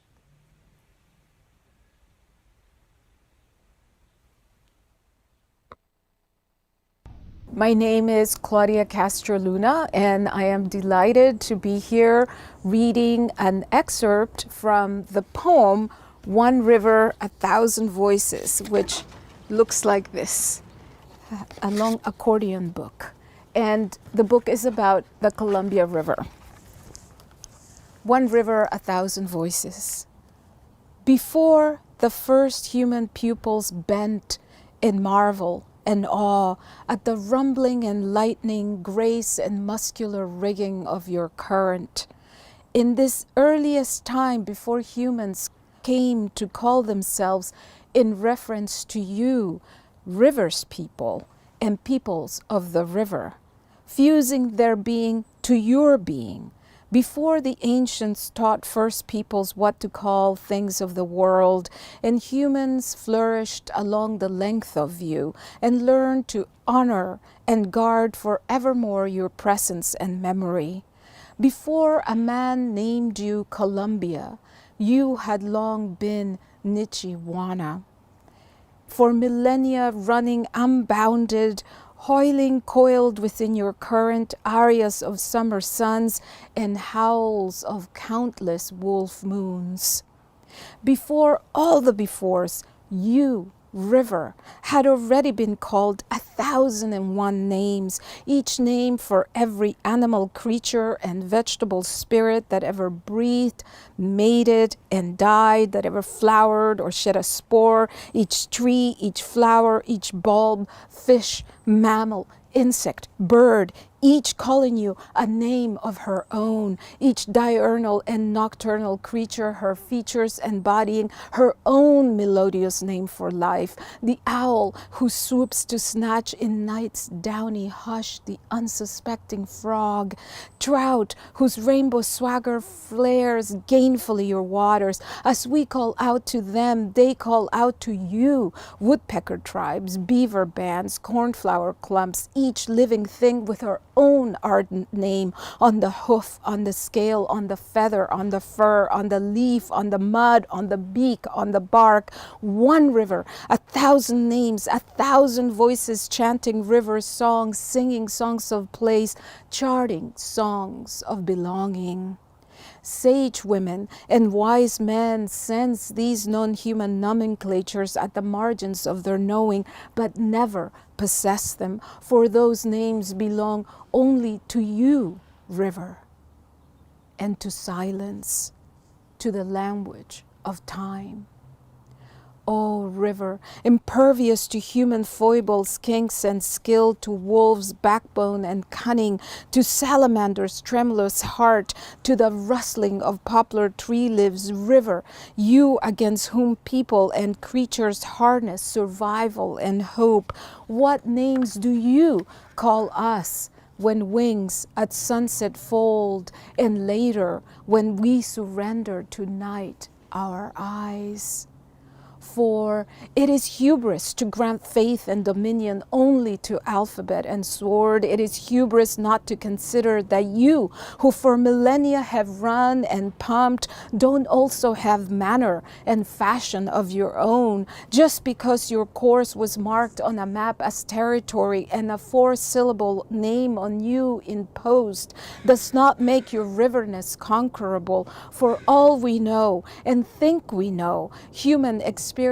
My name is Claudia Castro Luna, and I am delighted to be here reading an excerpt from the poem One River, a Thousand Voices, which looks like this, a long accordion book. And the book is about the Columbia River. One river, a thousand voices. Before the first human pupils bent in marvel and awe at the rumbling and lightning grace and muscular rigging of your current. In this earliest time before humans came to call themselves in reference to you, rivers people and peoples of the river, fusing their being to your being, before the ancients taught first peoples what to call things of the world, and humans flourished along the length of you and learned to honor and guard forevermore your presence and memory. Before a man named you Columbia, you had long been Nichiwana. For millennia running unbounded, hoiling coiled within your current arias of summer suns and howls of countless wolf moons. Before all the befores, you, river, had already been called 1,001 names, each name for every animal creature and vegetable spirit that ever breathed, mated, and died, that ever flowered or shed a spore, each tree, each flower, each bulb, fish, mammal, insect, bird, each calling you a name of her own, each diurnal and nocturnal creature, her features embodying her own melodious name for life. The owl who swoops to snatch in night's downy hush the unsuspecting frog, trout whose rainbow swagger flares gainfully your waters. As we call out to them, they call out to you, woodpecker tribes, beaver bands, cornflower clumps, each living thing with her own ardent name on the hoof, on the scale, on the feather, on the fur, on the leaf, on the mud, on the beak, on the bark. One river, 1,000 names, 1,000 voices chanting river songs, singing songs of place, charting songs of belonging. Sage women and wise men sense these non-human nomenclatures at the margins of their knowing, but never possess them, for those names belong only to you, river, and to silence, to the language of time. O river, impervious to human foibles, kinks, and skill, to wolves' backbone and cunning, to salamander's tremulous heart, to the rustling of poplar tree leaves, river, you against whom people and creatures harness survival and hope, what names do you call us when wings at sunset fold, and later when we surrender to night our eyes? For it is hubris to grant faith and dominion only to alphabet and sword. It is hubris not to consider that you, who for millennia have run and pumped, don't also have manner and fashion of your own. Just because your course was marked on a map as territory and a 4-syllable name on you imposed does not make your riverness conquerable. For all we know and think we know, human experience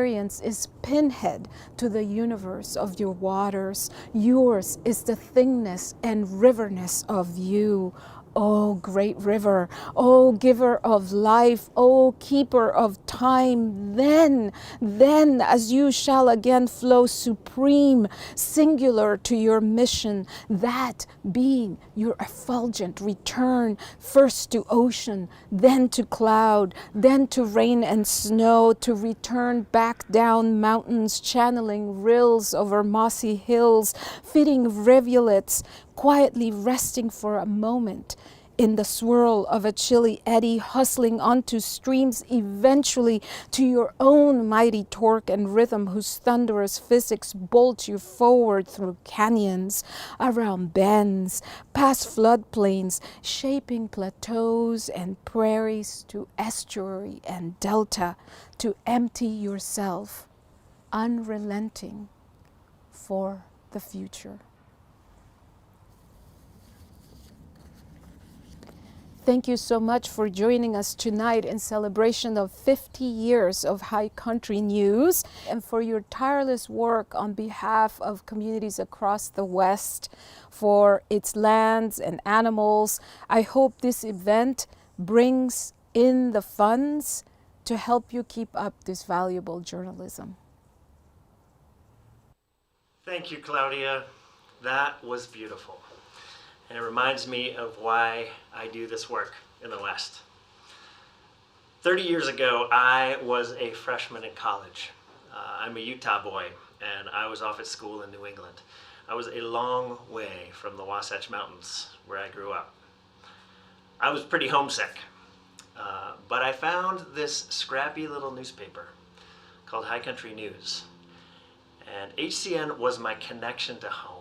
is pinhead to the universe of your waters. Yours is the thingness and riverness of you. O great river, O giver of life, O keeper of time, then as you shall again flow supreme, singular to your mission, that being your effulgent return, first to ocean, then to cloud, then to rain and snow, to return back down mountains, channeling rills over mossy hills, feeding rivulets, quietly resting for a moment in the swirl of a chilly eddy, hustling onto streams, eventually to your own mighty torque and rhythm, whose thunderous physics bolt you forward through canyons, around bends, past floodplains, shaping plateaus and prairies to estuary and delta, to empty yourself, unrelenting for the future. Thank you so much for joining us tonight in celebration of 50 years of High Country News, and for your tireless work on behalf of communities across the West, for its lands and animals. I hope this event brings in the funds to help you keep up this valuable journalism. Thank you, Claudia. That was beautiful. And it reminds me of why I do this work in the West. 30 years ago, I was a freshman in college. I'm a Utah boy, and I was off at school in New England. I was a long way from the Wasatch Mountains, where I grew up. I was pretty homesick, but I found this scrappy little newspaper called High Country News. And HCN was my connection to home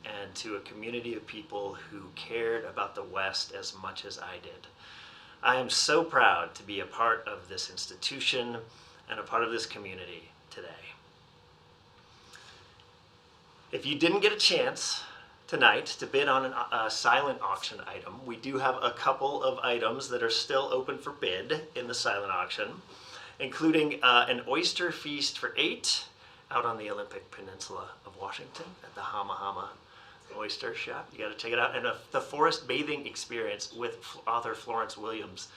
and to a community of people who cared about the West as much as I did. I am so proud to be a part of this institution and a part of this community today. If you didn't get a chance tonight to bid on a silent auction item, we do have a couple of items that are still open for bid in the silent auction, including an oyster feast for 8 out on the Olympic Peninsula of Washington at the Hama Hama Oyster Shop. You got to check it out. And the forest bathing experience with author Florence Williams.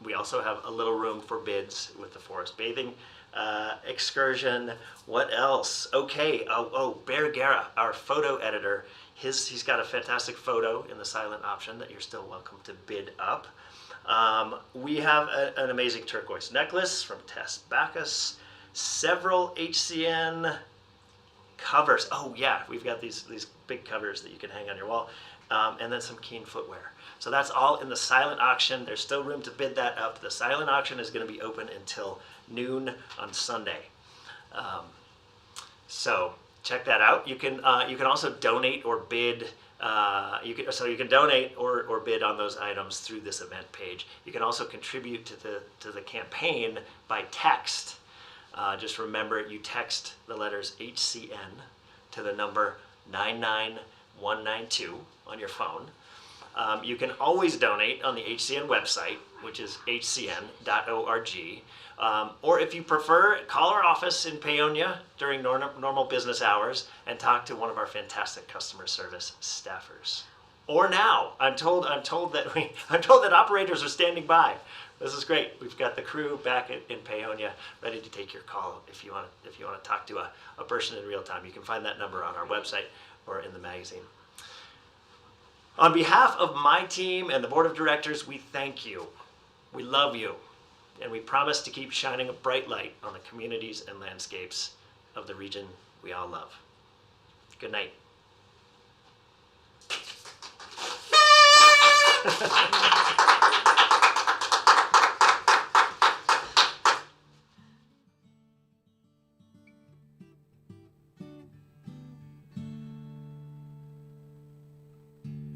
We also have a little room for bids with the forest bathing excursion. What else? Okay. Bear Guerra, our photo editor. He's got a fantastic photo in the silent option that you're still welcome to bid up. We have an amazing turquoise necklace from Tess Backus. Several HCN covers. Oh yeah, we've got these big covers that you can hang on your wall, and then some Keen footwear. So that's all in the silent auction. There's still room to bid that up. The silent auction is going to be open until noon on Sunday. So check that out. You can also donate or bid. You can donate or bid on those items through this event page. You can also contribute to the campaign by text. Just remember, you text the letters HCN to the number 99192 on your phone. You can always donate on the HCN website, which is hcn.org. Or if you prefer, call our office in Paonia during normal business hours and talk to one of our fantastic customer service staffers. Or now, I'm told that operators are standing by. This is great. We've got the crew back in Paonia ready to take your call if you want to talk to a person in real time. You can find that number on our website or in the magazine. On behalf of my team and the board of directors, we thank you. We love you. And we promise to keep shining a bright light on the communities and landscapes of the region we all love. Good night.